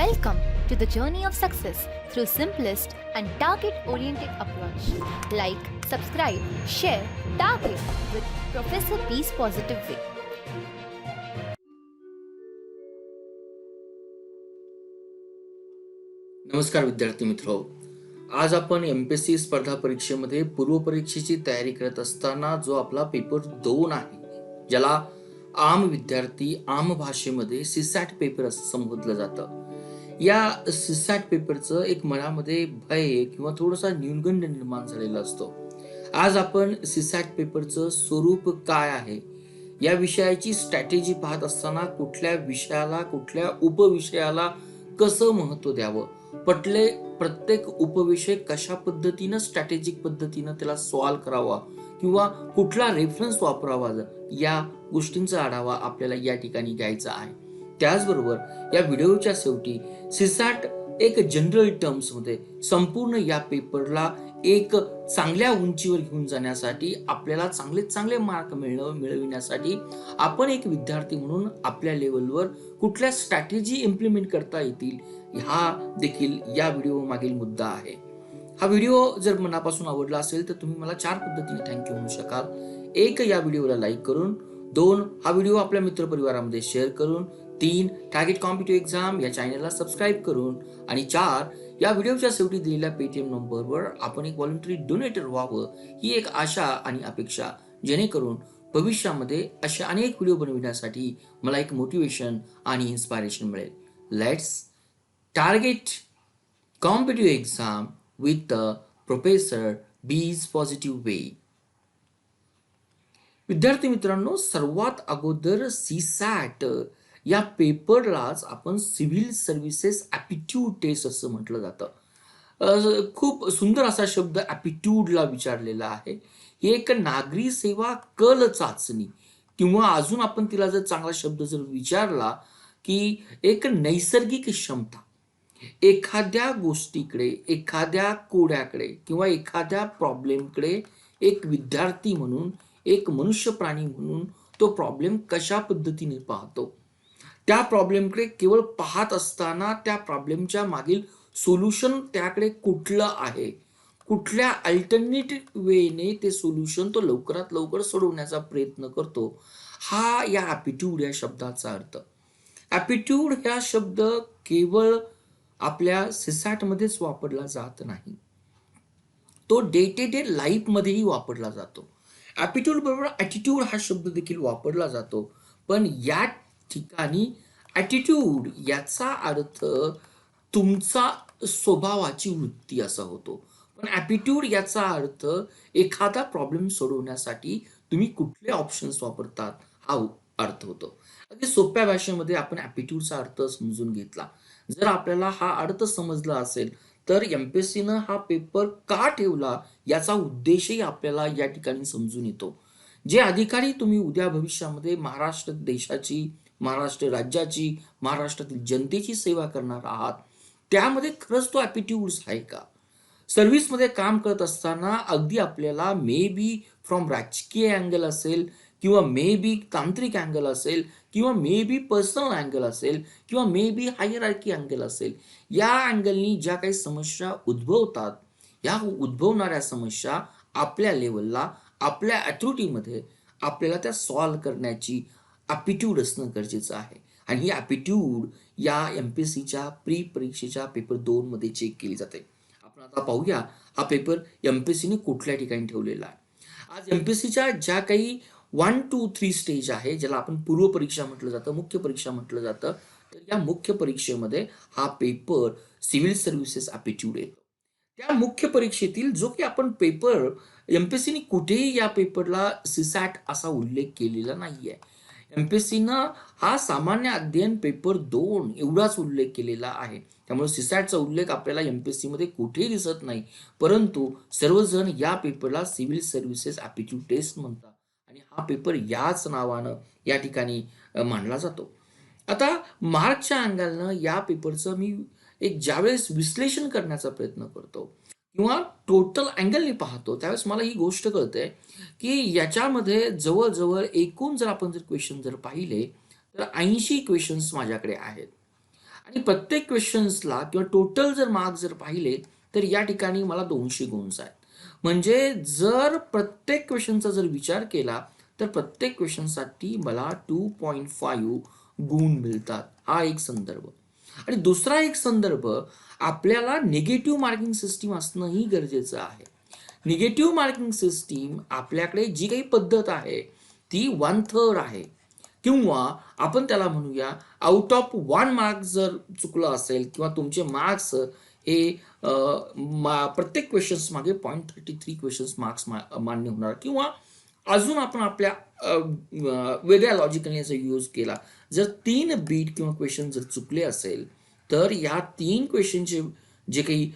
Welcome to the journey of success through simplest and target-oriented approach. Like, subscribe, share, target with Professor P's Positive Way. नमस्कार विद्यार्थी मित्र, आज आपण MPSC स्पर्धा परीक्षेमध्ये पूर्व परीक्षेची तयारी करत असताना जो आपला पेपर 2 आहे, ज्याला आम विद्यार्थी आम भाषेमध्ये सीसॅट पेपर असं संबोधलं जातं. या सीसॅट पेपरचं एक मनामध्ये भय किंवा थोडासा न्यूनगंड निर्माण झालेला असतो. आज आपण सीसॅट पेपरचं स्वरूप काय आहे, या विषयाची स्ट्रॅटेजी पाहत असताना कुठल्या विषयाला, कुठल्या उपविषयाला कसं महत्व द्यावं, प्रत्येक उपविषय कशा पद्धतीनं स्ट्रॅटेजिक पद्धतीनं त्याला सॉल्व्ह करावा किंवा कुठला रेफरन्स वापरावा, या गोष्टींचा आढावा आपल्याला या ठिकाणी घ्यायचा आहे. त्याचबरोबर या व्हिडिओच्या शेवटी सीसॅट एक जनरल टर्म्स मध्ये संपूर्ण या पेपरला एक चांगल्या उंचीवर घेऊन जाण्यासाठी, आपल्याला चांगले मार्क मिळविण्यासाठी आपण एक विद्यार्थी म्हणून आपल्या लेवलवर कुठल्या स्ट्रॅटेजी इम्प्लिमेंट करता येतील, हा देखील या व्हिडिओ मागील मुद्दा आहे. हा व्हिडिओ जर मनापासून आवडला असेल तर तुम्ही मला 4 पद्धतीने थँक्यू म्हणू शकाल. 1, या व्हिडिओला लाईक करून. 2, हा व्हिडिओ आपल्या मित्रपरिवारामध्ये शेअर करून. 3, टार्गेट कॉम्पिटिटिव्ह एक्झाम या चॅनलला सबस्क्राईब करून. आणि 4, या व्हिडिओच्या शेवटी दिलेल्या पेटीएम नंबरवर आपण एक व्हॉलंटरी डोनेटर व्हावं, ही एक आशा आणि अपेक्षा, जेणेकरून भविष्यामध्ये असे अनेक व्हिडिओ बनविण्यासाठी मला एक मोटिवेशन आणि इन्स्पायरेशन मिळेल. Let's target competitive exam with professor बीज पॉझिटिव्ह वे. विद्यार्थी मित्रांनो, सर्वात अगोदर सीसॅट या पेपरलाच आपण सिव्हिल सर्व्हिसेस ॲप्टिट्यूड टेस्ट असं म्हटलं जातं. खूप सुंदर असा शब्द ॲप्टिट्यूडला विचारलेला आहे. ही एक नागरी सेवा कल चाचणी, किंवा अजून आपण तिला जर चांगला शब्द जर विचारला की एक नैसर्गिक क्षमता, एखाद्या गोष्टीकडे, एखाद्या कोड्याकडे किंवा एखाद्या प्रॉब्लेमकडे एक विद्यार्थी म्हणून, एक मनुष्य प्राणी म्हणून तो प्रॉब्लेम कशा पद्धतीने पाहतो, त्या प्रॉब्लेमकडे केवळ पाहत असताना त्या प्रॉब्लेमच्या मागील सोल्युशन त्याकडे कुठलं आहे, कुठल्या अल्टरनेटिव्ह वेने ते सोल्युशन तो लवकरात लवकर सोडवण्याचा प्रयत्न करतो, हा या ॲप्टिट्यूड या शब्दाचा अर्थ. ॲप्टिट्यूड हा शब्द केवळ आपल्या सीसॅटमध्येच वापरला जात नाही, तो डे टू डे लाईफमध्येही वापरला जातो. ॲप्टिट्यूड बरोबर ॲटिट्यूड हा शब्द देखील वापरला जातो, पण या ठिकाणी ॲटिट्यूड याचा अर्थ तुमचा स्वभावाची वृत्ती असा होतो, पण ॲप्टिट्यूड याचा अर्थ एखादा प्रॉब्लेम सोडवण्यासाठी तुम्ही कुठले ऑप्शन्स वापरतात, हा अर्थ होतो. अगदी सोप्या भाषेमध्ये आपण ॲप्टिट्यूडचा अर्थ समजून घेतला. जर आपल्याला हा अर्थ समजला असेल तर एमपीएससीनं हा पेपर का ठेवला याचा उद्देशही आपल्याला या ठिकाणी समजून येतो. जे अधिकारी तुम्ही उद्या भविष्यामध्ये महाराष्ट्र देशाची, महाराष्ट्र राज्याची, महाराष्ट्रातील जनतेची सेवा करणार आहात, त्यामध्ये खरंच तो ॲप्टिट्यूड्स आहे का? सर्व्हिसमध्ये काम करत असताना अगदी आपल्याला मे बी फ्रॉम राजकीय अँगल असेल, किंवा मे बी तांत्रिक अँगल असेल, किंवा मे बी पर्सनल अँगल असेल, किंवा मे बी हायरार्की अँगल असेल, या अँगलनी ज्या काही समस्या उद्भवतात, या उद्भवणाऱ्या समस्या आपल्या लेवलला, आपल्या ॲथॉरिटीमध्ये आपल्याला त्या सॉल्व्ह करण्याची ॲप्टिट्यूड असणं गरजेचं आहे. आणि ही ॲप्टिट्यूड या एमपीएससीच्या प्री परीक्षेच्या पेपर 2 मध्ये चेक केली जाते. आपण आता पाहूया हा पेपर एमपीएससीने कुठल्या ठिकाणी ठेवलेला आहे. आज एमपीएससीच्या ज्या काही 1, 2, 3 स्टेज आहे, ज्याला आपण पूर्व परीक्षा म्हटलं जातं, मुख्य परीक्षा म्हटलं जातं, तर या मुख्य परीक्षेमध्ये हा पेपर सिव्हिल सर्व्हिसेस ॲप्टिट्यूड येतो. त्या मुख्य परीक्षेतील जो की आपण पेपर, एमपीएससीने कुठेही या पेपरला सीसॅट असा उल्लेख केलेला नाहीये. एमपीएससीनं हा सामान्य अध्ययन पेपर 2 एवढाच उल्लेख केलेला आहे. त्यामुळे सीसॅटचा उल्लेख आपल्याला एमपीएससी मध्ये कुठेही दिसत नाही, परंतु सर्वजण या पेपरला सिव्हिल सर्व्हिसेस ॲप्टिट्यूड टेस्ट म्हणतात आणि हा पेपर याच नावानं या ठिकाणी मानला जातो. आता मार्कच्या अँगलनं या पेपरचं मी एक ज्यावेळेस विश्लेषण करण्याचा प्रयत्न करतो किंवा टोटल अँगलनी पाहतो, त्यावेळेस मला ही गोष्ट कळते की याच्यामध्ये जवळजवळ एकूण जर आपण जर क्वेश्चन जर पाहिले तर 80 क्वेश्चन्स माझ्याकडे आहेत. आणि प्रत्येक क्वेश्चन्सला किंवा टोटल जर मार्क्स जर पाहिले तर या ठिकाणी मला 200 गुणच आहेत. म्हणजे जर प्रत्येक क्वेश्चनचा जर विचार केला तर प्रत्येक क्वेश्चनसाठी मला 2.5 गुण मिळतात. हा एक संदर्भ. आणि दुसरा एक संदर्भ, आपल्याला निगेटिव्ह मार्किंग सिस्टीम असणंही गरजेचं आहे. निगेटिव्ह मार्किंग सिस्टीम आपल्याकडे जी काही पद्धत आहे ती 1/3 आहे, किंवा आपण त्याला म्हणूया आउट ऑफ 1 मार्क जर चुकलं असेल किंवा तुमचे मार्क्स हे प्रत्येक क्वेश्चन्स मागे 0.33 क्वेश्चन्स मार्क्स मान्य होणार, किंवा अजून आपण आपल्या वेगळ्या लॉजिकलने जर यूज केला, जर 3 बीट किंवा क्वेश्चन जर चुकले असेल तर या 3 क्वेश्चनचे जे काही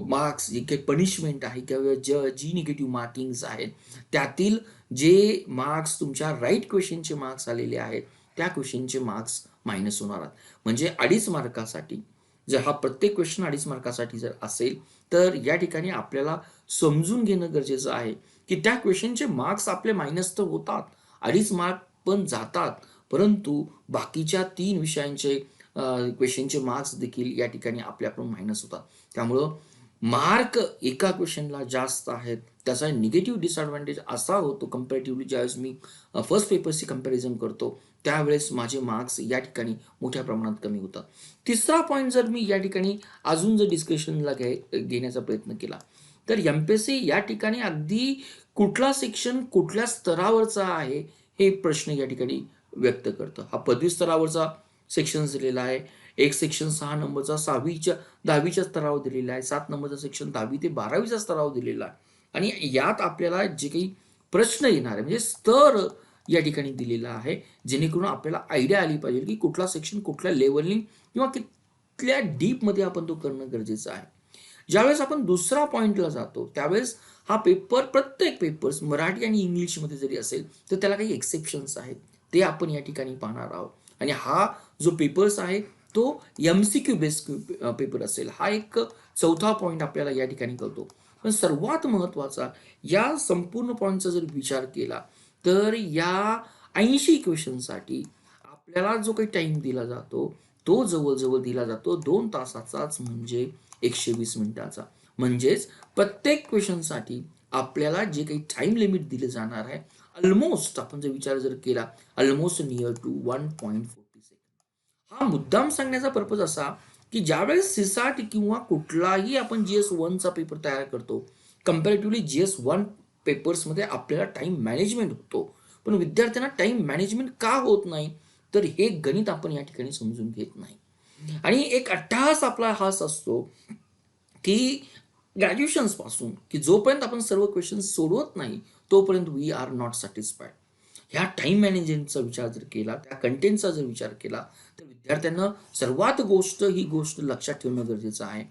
मार्क्स, जे काही पनिशमेंट आहे किंवा जी निगेटिव्ह मार्किंग्स आहेत त्यातील जे मार्क्स तुमच्या राईट क्वेश्चनचे मार्क्स आलेले आहेत त्या क्वेश्चनचे मार्क्स मायनस होणार आहेत. म्हणजे 2.5 मार्कासाठी जर हा प्रत्येक क्वेश्चन 2.5 मार्कासाठी जर असेल तर या ठिकाणी आपल्याला समजून घेणं गरजेचं आहे की त्या क्वेश्चनचे मार्क्स आपले मायनस तर होतात, 2.5 मार्क पण जातात, परंतु बाकीच्या 3 विषयांचे क्वेश्चनचे मार्क्स देखील या ठिकाणी आपल्याकडून मायनस होतात. त्यामुळं मार्क एका क्वेश्चनला जास्त आहेत त्याचा निगेटिव्ह डिसएडव्हान्टेज असा होतो कम्पॅरेटिव्हली, ज्यावेळेस मी फर्स्ट पेपर्सची कंपॅरिझन करतो त्यावेळेस माझे मार्क्स या ठिकाणी मोठ्या प्रमाणात कमी होतात. तिसरा पॉईंट जर मी या ठिकाणी अजून जर डिस्कशनला घेण्याचा प्रयत्न केला तर एमपीएससी या ठिकाणी अगदी कुठला सेक्शन कुठल्या स्तरावरचा आहे हे प्रश्न या ठिकाणी व्यक्त करतं. हा पदवी स्तरावरचा सेक्शन दिलेला आहे. एक सेक्शन 6 नंबरचा 10वीच्या स्तरावर दिलेला आहे. 7 नंबरचा सेक्शन 10वी ते 12वीच्या स्तरावर दिलेला आहे. आणि यात आपल्याला जे काही प्रश्न येणार आहे म्हणजे स्तर या ठिकाणी दिलेला आहे, जेणेकरून आपल्याला आयडिया आली पाहिजे की कुठला सेक्शन कुठल्या लेवलनी किंवा कुठल्या डीपमध्ये आपण तो करणं गरजेचं आहे. ज्यावेळेस आपण दुसरा पॉईंटला जातो त्यावेळेस हा पेपर, प्रत्येक पेपर्स मराठी आणि इंग्लिशमध्ये जरी असेल तर त्याला काही एक्सेप्शन्स आहेत, ते आपण या ठिकाणी पाहणार आहोत. आणि हा जो पेपर्स आहे तो एमसीक्यू बेस्ड पेपर असेल, हा एक चौथा पॉईंट आपल्याला या ठिकाणी कळतो. पण सर्वात महत्त्वाचा या संपूर्ण पॉईंटचा जर विचार केला तर या 80 क्वेश्चनसाठी आपल्याला जो काही टाइम दिला जातो तो जवळजवळ दिला जातो 2 तासाचाच, म्हणजे 120 मिनिटाचा. म्हणजेच प्रत्येक क्वेश्चनसाठी आपल्याला जे काही टाइम लिमिट दिले जाणार आहे ऑलमोस्ट, आपण जर विचार जर केला, ऑलमोस्ट नियर टू 1.40 सेकंड. हा मुद्दाम सांगण्याचा पर्पज असा की ज्यावेळेस सीसॅट किंवा कुठलाही आपण GS1चा पेपर तयार करतो, कम्पॅरेटिव्हली GS1 पेपर्समध्ये आपल्याला टाइम मॅनेजमेंट होतो, पण विद्यार्थ्यांना टाइम मॅनेजमेंट का होत नाही तर हे गणित आपण या ठिकाणी समजून घेत नाही. आणि एक अट्टहास आपला हाच असतो की ग्रॅज्युएशन्सपासून की जोपर्यंत आपण सर्व क्वेश्चन सोडवत नाही तोपर्यंत वी आर नॉट सॅटिस्फाईड. ह्या टाइम मॅनेजमेंटचा विचार जर केला, त्या कंटेंटचा जर विचार केला तर विद्यार्थ्यांना सर्वात ही गोष्ट लक्षात ठेवणं गरजेचं आहे.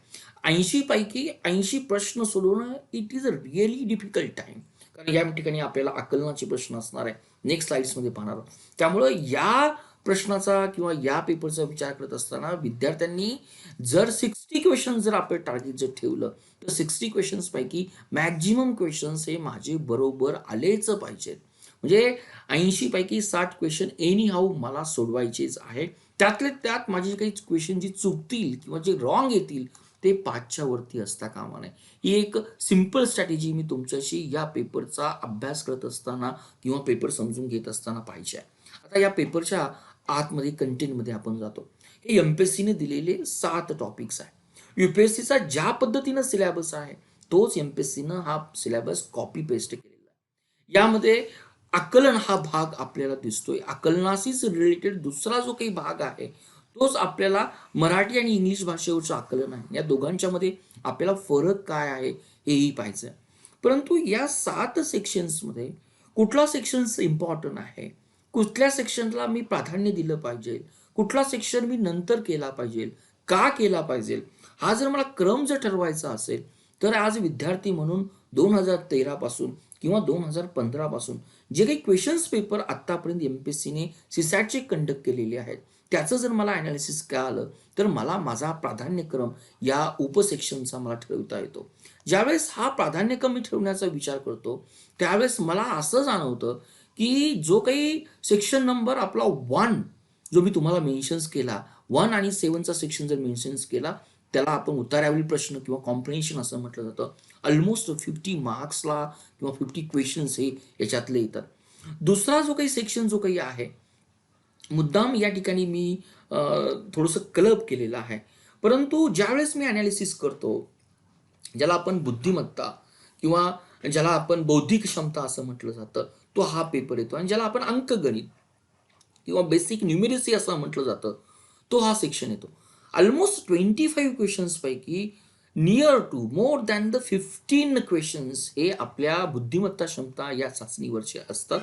80 पैकी 80 प्रश्न सोडवणं it is a really difficult time. कारण या ठिकाणी आपल्याला आकलनाचे प्रश्न असणार आहे, नेक्स्ट स्लाइड्समध्ये पाहणार आहोत. त्यामुळं या प्रश्नाचा किंवा या पेपरचा विचार करत असताना विद्यार्थ्यांनी जर 60 क्वेश्चन जर आपलं टार्गेट जर ठेवलं तर 60 क्वेश्चन्स पैकी मॅक्झिमम क्वेश्चन्स हे माझे बरोबर आलेच पाहिजेत. म्हणजे 80 पैकी 60 क्वेश्चन एनी हाऊ मला सोडवायचेच आहे. त्यातले त्यात माझे काही क्वेश्चन जी चुकतील किंवा जे रॉंग येतील ते 5च्या वरती असता कामा नये. ही एक सिंपल स्ट्रॅटेजी मी तुमच्याशी या पेपरचा अभ्यास करत असताना किंवा पेपर समजून घेत असताना पाहिजे. आता या पेपरच्या आतमध्ये कंटेंटमध्ये आपण जातो. हे एमपीएससीने दिलेले 7 टॉपिक्स आहे. यूपीएससीचा ज्या पद्धतीनं सिलेबस आहे तोच एमपीएससीनं हा सिलेबस कॉपी पेस्ट केलेला आहे. यामध्ये आकलन हा भाग आपल्याला दिसतोय. आकलनाशीच रिलेटेड दुसरा जो काही भाग आहे तोच आपल्याला मराठी आणि इंग्लिश भाषेवरचं आकलन आहे. या दोघांच्या मध्ये आपल्याला फरक काय आहे हेही पाहायचं आहे. परंतु या 7 सेक्शन्समध्ये कुठला सेक्शन्स इम्पॉर्टंट आहे, कुठल्या सेक्शनला मी प्राधान्य दिलं पाहिजे, कुठला सेक्शन मी नंतर केला पाहिजे, का केला पाहिजे, हा जर मला क्रम जर ठरवायचा असेल तर आज विद्यार्थी म्हणून 2013 पासून किंवा 2015 पासून जे काही क्वेश्चन्स पेपर आत्तापर्यंत एमपीएससीने सीसॅटचे कंडक्ट केलेले आहेत त्याचं जर मला ॲनालिसिस कळालं तर मला माझा प्राधान्यक्रम या उपसेक्शनचा मला ठरवता येतो. ज्यावेळेस हा प्राधान्यक्रम मी ठेवण्याचा विचार करतो त्यावेळेस मला असं जाणवतं की जो काही सेक्शन नंबर आपला 1 जो मी तुम्हाला मेन्शन्स केला 1 आणि 7चा सेक्शन जर मेन्शन केला त्याला आपण उतारावरील प्रश्न किंवा कॉम्प्रिहेन्शन असं म्हटलं जातं. ऑलमोस्ट 50 मार्क्सला किंवा 50 क्वेश्चन्स हे याच्यातले येतात. दुसरा जो काही सेक्शन जो काही आहे मुद्दाम या ठिकाणी मी थोडंसं क्लब केलेलं आहे. परंतु ज्यावेळेस मी ॲनालिसिस करतो, ज्याला आपण बुद्धिमत्ता किंवा ज्याला आपण बौद्धिक क्षमता असं म्हटलं जातं, तो हा पेपर येतो. आणि ज्याला आपण अंकगणित किंवा बेसिक न्यूमेरसी असं म्हटलं जातं, तो हा सेक्शन येतो. ऑलमोस्ट 25 क्वेश्चन्स पैकी near to more than the 15 questions हे आपल्या बुद्धिमत्ता क्षमता या चाचणीवरचे असतात.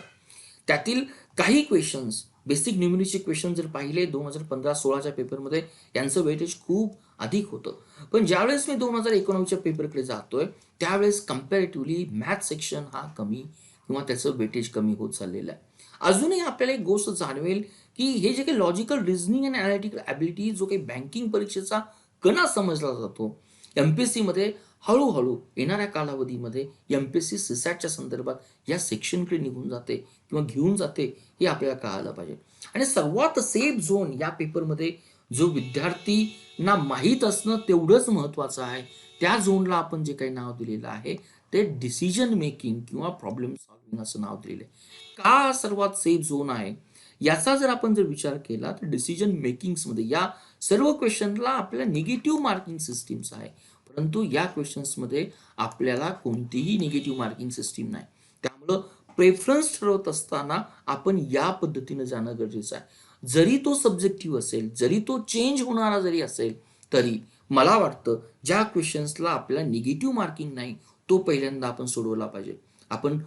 त्यातील काही क्वेश्चन्स बेसिक न्यूमेरीचे क्वेश्चन जर पाहिले 2015-16च्या पेपरमध्ये यांचं वेटेज खूप अधिक होतं. पण ज्यावेळेस मी 2019च्या पेपरकडे जातोय त्यावेळेस कम्पॅरेटिव्हली मॅथ सेक्शन हा कमी किंवा त्याचं वेटेज कमी होत चाललेलं आहे. अजूनही आपल्याला एक गोष्ट जाणवेल की हे जे काही logical reasoning and analytical ability जो काही बँकिंग परीक्षेचा कणा समजला जातो, MPSC मध्ये हळूहळू येणाऱ्या कालावधीमध्ये MPSC CSATच्या संदर्भात या सेक्शनकडे निघून जाते किंवा घेऊन जाते हे आपल्याला कळायला पाहिजे. आणि सर्वात सेफ झोन या पेपरमध्ये जो विद्यार्थींना माहीत असणं तेवढंच महत्त्वाचं आहे, त्या झोनला आपण जे काही नाव दिलेलं आहे ते डिसिजन मेकिंग किंवा प्रॉब्लेम सॉल्व्हिंग असं नाव दिलेलं आहे. का सर्वात सेफ झोन आहे याचा जर आपण जर विचार केला तर डिसिजन मेकिंग्समध्ये या सर्व क्वेश्चनला आपल्याला निगेटिव्ह मार्किंग सिस्टीम्स आहे. परंतु या क्वेश्चन्समध्ये आपल्याला कोणतीही निगेटिव्ह मार्किंग सिस्टीम नाही. त्यामुळं प्रेफरन्स ठरवत असताना आपण या पद्धतीने जाणं गरजेचं आहे. जरी तो सब्जेक्टिव्ह असेल, जरी तो चेंज होणारा जरी असेल, तरी मला वाटतं ज्या क्वेश्चन्सला आपल्याला निगेटिव्ह मार्किंग नाही तो पहिल्यांदा आपण सोडवला पाहिजे. आपण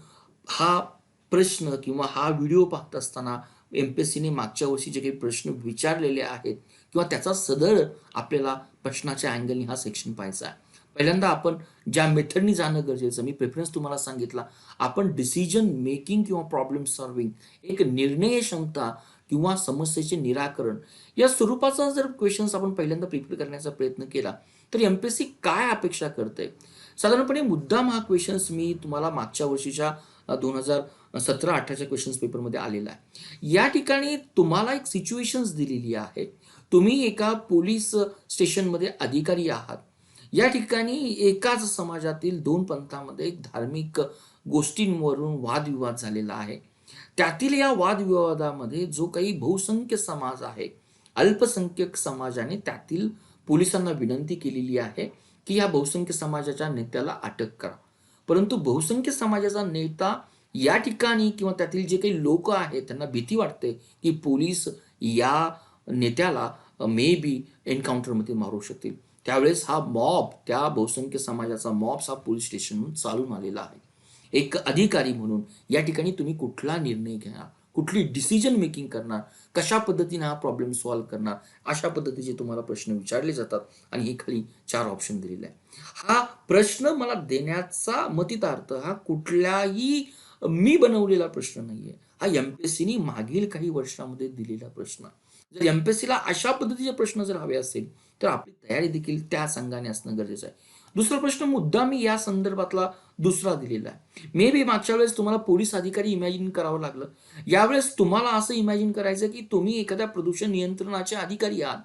हा प्रश्न किंवा हा व्हिडिओ पाहत असताना MPSCने मागच्या वर्षी जे काही प्रश्न विचारलेले आहेत किंवा त्याचा सदर आपल्याला प्रश्नाच्या अँगलनी हा सेक्शन पाहायचा आहे. पहिल्यांदा आपण ज्या मेथडनी जाणं गरजेचं, मी प्रेफरन्स तुम्हाला सांगितला, आपण डिसिजन मेकिंग किंवा प्रॉब्लेम सॉल्व्हिंग एक निर्णय क्षमता किंवा समस्येचे निराकरण या स्वरूपाचा जर क्वेश्चन्स आपण पहिल्यांदा प्रिपेअर करण्याचा प्रयत्न केला तर MPSC काय अपेक्षा करते. साधारणपणे मुद्दाम हा क्वेश्चन्स मी तुम्हाला मागच्या वर्षीच्या 2017-18च्या क्वेश्चन्स पेपरमध्ये आलेला आहे. या ठिकाणी तुम्हाला एक सिच्युएशन्स दिलेली आहे. तुम्ही एका पोलीस स्टेशनमध्ये अधिकारी आहात. या ठिकाणी एकाच समाजातील 2 पंथामध्ये धार्मिक गोष्टींवरून वादविवाद झालेला आहे. त्यातील या वादविवादामध्ये जो काही बहुसंख्य समाज आहे, अल्पसंख्यक समाजाने त्यातील पोलिसांना विनंती केलेली आहे की या बहुसंख्य समाजाच्या नेत्याला अटक करा. परंतु बहुसंख्य समाजाचा नेता या ठिकाणी किंवा त्यातील जे काही लोक आहेत त्यांना भीती वाटते की पोलीस या नेत्याला मे बी एन्काउंटरमध्ये मारू शकतील. त्यावेळेस हा मॉब, त्या बहुसंख्य समाजाचा मॉब हा पोलीस स्टेशनहून चालून आलेला आहे. एक अधिकारी म्हणून या ठिकाणी तुम्ही कुठला निर्णय घेणार, कुठली डिसिजन मेकिंग करणार, कशा पद्धतीने हा प्रॉब्लेम सॉल्व्ह करणार, अशा पद्धतीचे तुम्हाला प्रश्न विचारले जातात. आणि हे खाली 4 ऑप्शन दिलेले आहे. हा प्रश्न मला देण्याचा मतितार्थ हा कुठलाही मी बनवलेला प्रश्न नाहीये. हा MPSCने मागील काही वर्षामध्ये दिलेला प्रश्न. जर MPSCला अशा पद्धतीचे प्रश्न जर हवे असेल तर आपली तयारी देखील त्या संघाने असणं गरजेचं आहे. दुसरा प्रश्न मुद्दा मी या संदर्भातला दुसरा दिलेला आहे. मे बी मागच्या वेळेस तुम्हाला पोलीस अधिकारी इमॅजिन करावं लागलं. यावेळेस तुम्हाला असं इमॅजिन करायचं की तुम्ही एखाद्या प्रदूषण नियंत्रणाचे अधिकारी आहात.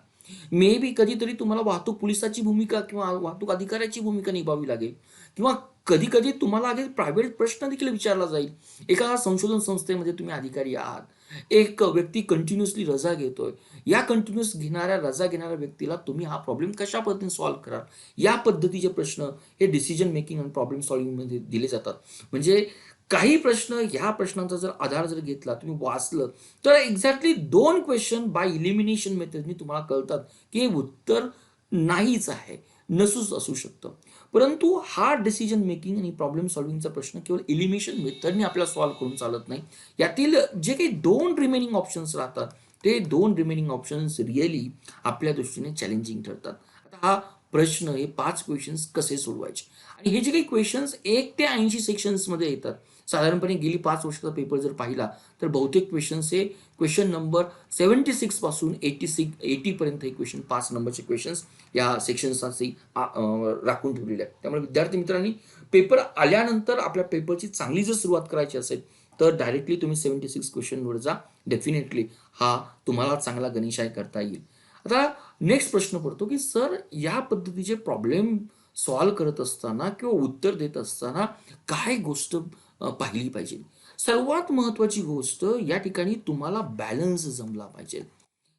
मे बी कधीतरी तुम्हाला वाहतूक पोलिसाची भूमिका किंवा वाहतूक अधिकाऱ्याची भूमिका निभावी लागेल किंवा कधी कधी तुम्हाला आधी प्रायव्हेट प्रश्न देखील विचारला जाईल. एका संशोधन संस्थेमध्ये तुम्ही अधिकारी आहात. एक व्यक्ती कंटिन्युअसली रजा घेतोय. या कंटिन्युअस रजा घेणाऱ्या व्यक्तीला तुम्ही हा प्रॉब्लेम कशा पद्धतीने सॉल्व्ह कराल, या पद्धतीचे प्रश्न हे डिसिजन मेकिंग आणि प्रॉब्लेम सॉल्व्हिंग मध्ये दिले जातात. म्हणजे काही प्रश्न ह्या प्रश्नांचा जर आधार जर घेतला, तुम्ही वाचलं तर एक्झॅक्टली 2 क्वेश्चन बाय इलिमिनेशन मेथडनी तुम्हाला कळतात की उत्तर नाहीच आहे, नसूच असू शकतं. परंतु हा डिसिजन मेकिंग आणि प्रॉब्लेम सॉल्व्हिंगचा प्रश्न केवळ इलिमिनेशन मेथडने आपल्याला सॉल्व्ह करून चालत नाही. यातील जे काही 2 रिमेनिंग ऑप्शन्स राहतात ते 2 रिमेनिंग ऑप्शन्स रिअली आपल्या दृष्टीने चॅलेंजिंग ठरतात. आता हा प्रश्न हे 5 क्वेश्चन्स कसे सोडवायचे, आणि हे जे काही क्वेश्चन्स 1 ते 80 सेक्शन्समध्ये येतात. साधारणपणे गेली 5 वर्षाचा पेपर जर पाहिला तर बहुतेक क्वेश्चन्स हे क्वेश्चन नंबर 76 पासून 80 पर्यंत हे क्वेश्चन 5 नंबरचे क्वेश्चन्स या सेक्शन्ससाठी राखून ठेवलेले आहेत. त्यामुळे विद्यार्थी मित्रांनी पेपर आल्यानंतर आपल्या पेपरची चांगली जर सुरुवात करायची असेल तर डायरेक्टली तुम्ही 76 क्वेश्चनवर जा. डेफिनेटली हा तुम्हाला चांगला गणिशाय करता येईल. आता नेक्स्ट प्रश्न पडतो की सर या पद्धतीचे प्रॉब्लेम सॉल्व्ह करत असताना किंवा उत्तर देत असताना काय गोष्ट पाहिली पाहिजे. सर्वात महत्वाची गोष्ट या ठिकाणी तुम्हाला बॅलन्स जमला पाहिजे.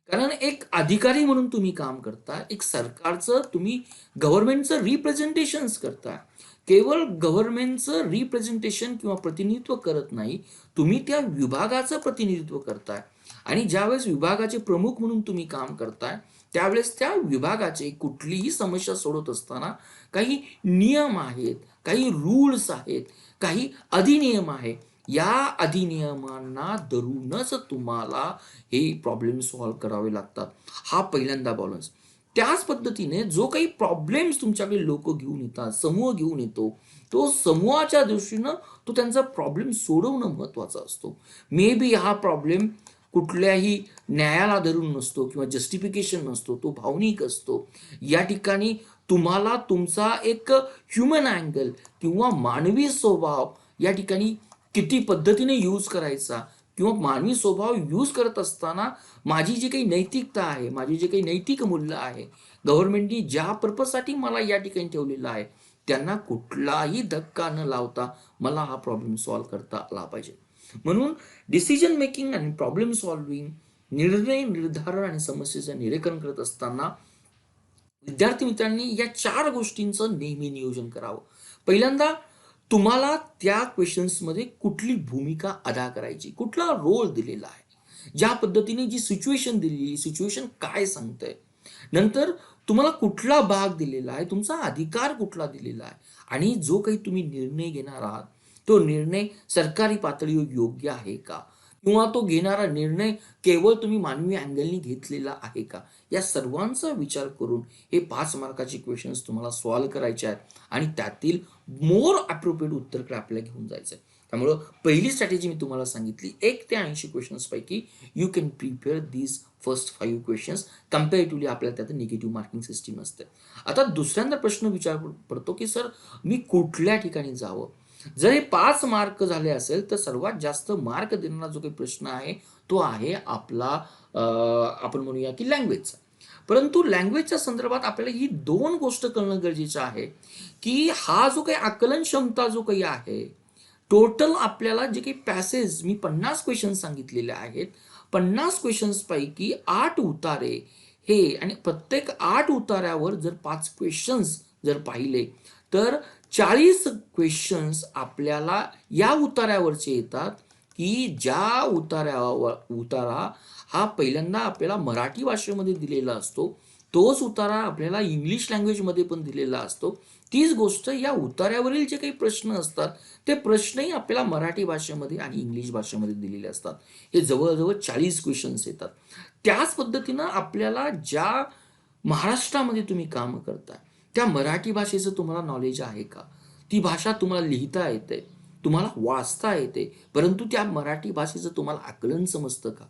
कारण एक अधिकारी म्हणून तुम्ही काम करता, एक सरकारचं तुम्ही गव्हर्नमेंटचं रिप्रेझेंटेशन्स करता. केवळ गव्हर्नमेंटचं रिप्रेझेंटेशन किंवा प्रतिनिधित्व करत नाही, तुम्ही त्या विभागाचं प्रतिनिधित्व करताय. आणि ज्यावेळेस विभागाचे प्रमुख म्हणून तुम्ही काम करताय, त्यावेळेस त्या विभागाचे कुठलीही समस्या सोडवत असताना काही नियम आहेत, काही रूल्स आहेत, काही अधिनियम आहे. या अधिनियमांना धरूनच तुम्हाला हे प्रॉब्लेम सॉल्व्ह करावे लागतात. हा पहिल्यांदा बॅलन्स. त्याच पद्धतीने जो काही प्रॉब्लेम्स तुमच्याकडे लोक घेऊन येतात, समूह घेऊन येतो, तो समूहाच्या दृष्टीनं तो त्यांचा प्रॉब्लेम सोडवणं महत्वाचा असतो. मे बी हा प्रॉब्लेम कुठल्याही न्यायाला धरून नसतो किंवा जस्टिफिकेशन नसतो, तो भावनिक असतो. या ठिकाणी तुम्हाला तुमचा एक ह्युमन अँगल किंवा मानवी स्वभाव या ठिकाणी किती पद्धतीने यूज करायचा किंवा मानवी स्वभाव यूज करत असताना माझी जी काही नैतिकता आहे, माझी जे काही नैतिक मूल्य आहे, गव्हर्नमेंटनी ज्या पर्पजसाठी मला या ठिकाणी ठेवलेलं आहे, त्यांना कुठलाही धक्का न लावता मला हा प्रॉब्लेम सॉल्व्ह करता आला पाहिजे. म्हणून डिसिजन मेकिंग आणि प्रॉब्लेम सॉल्विंग, निर्णय निर्धारण आणि समस्येचं निराकरण करत असताना विद्यार्थी मित्रांनी या 4 गोष्टींचं नेहमी नियोजन करावं. पहिल्यांदा तुम्हाला त्या क्वेश्चन्समध्ये कुठली भूमिका अदा करायची, कुठला रोल दिलेला आहे, ज्या पद्धतीने जी सिच्युएशन दिलेली, सिच्युएशन काय सांगतंय. नंतर तुम्हाला कुठला भाग दिलेला आहे, तुमचा अधिकार कुठला दिलेला आहे आणि जो काही तुम्ही निर्णय घेणार आहात, तो निर्णय सरकारी पातळीवर योग्य आहे का? किंवा तो घेणारा निर्णय केवळ तुम्ही मानवी अँगलनी घेतलेला आहे का? या सर्वांचा विचार करून हे 5 मार्काचे क्वेश्चन्स तुम्हाला सॉल्व्ह करायचे आहेत आणि त्यातील मोर अप्रोप्रिएट उत्तरकडे आपल्याला घेऊन जायचं आहे. त्यामुळं पहिली स्ट्रॅटेजी मी तुम्हाला सांगितली, 1 ते 80 क्वेश्चन्स पैकी you can prepare these first 5 questions. Comparatively आपल्याला त्यात निगेटिव्ह मार्किंग सिस्टीम असते. आता दुसऱ्यांदा प्रश्न विचार पडतो की सर मी कुठल्या ठिकाणी जावं. जर हे 5 मार्क झाले असेल तर सर्वात जास्त मार्क देणारा जो काही प्रश्न आहे तो आहे आपला आपण म्हणूया की लँग्वेजचा. परंतु लँग्वेजच्या संदर्भात आपल्याला ही 2 गोष्ट कळणं गरजेचं आहे की हा जो काही आकलन क्षमता जो काही आहे, टोटल आपल्याला जे काही पॅसेज मी 50 क्वेश्चन सांगितलेले आहेत, 50 क्वेश्चन्स पैकी 8 उतारे हे आणि प्रत्येक 8 उतार्यावर जर 5 क्वेश्चन्स जर पाहिले तर 40 क्वेश्चन्स आपल्याला या उतार्यावरचे येतात की ज्या उतारा हा पहिल्यांदा आपल्याला मराठी भाषेमध्ये दिलेला असतो, तोच उतारा आपल्याला इंग्लिश लँग्वेजमध्ये पण दिलेला असतो. तीच गोष्ट या उतार्यावरील जे काही प्रश्न असतात ते प्रश्नही आपल्याला मराठी भाषेमध्ये आणि इंग्लिश भाषेमध्ये दिलेले असतात. हे जवळजवळ 40 क्वेश्चन्स येतात. त्याच पद्धतीनं आपल्याला ज्या महाराष्ट्रामध्ये तुम्ही काम करताय त्या मराठी भाषेचं तुम्हाला नॉलेज आहे का? ती भाषा तुम्हाला लिहिता येते, तुम्हाला वाचता येते, परंतु त्या मराठी भाषेचं तुम्हाला आकलन समजतं का?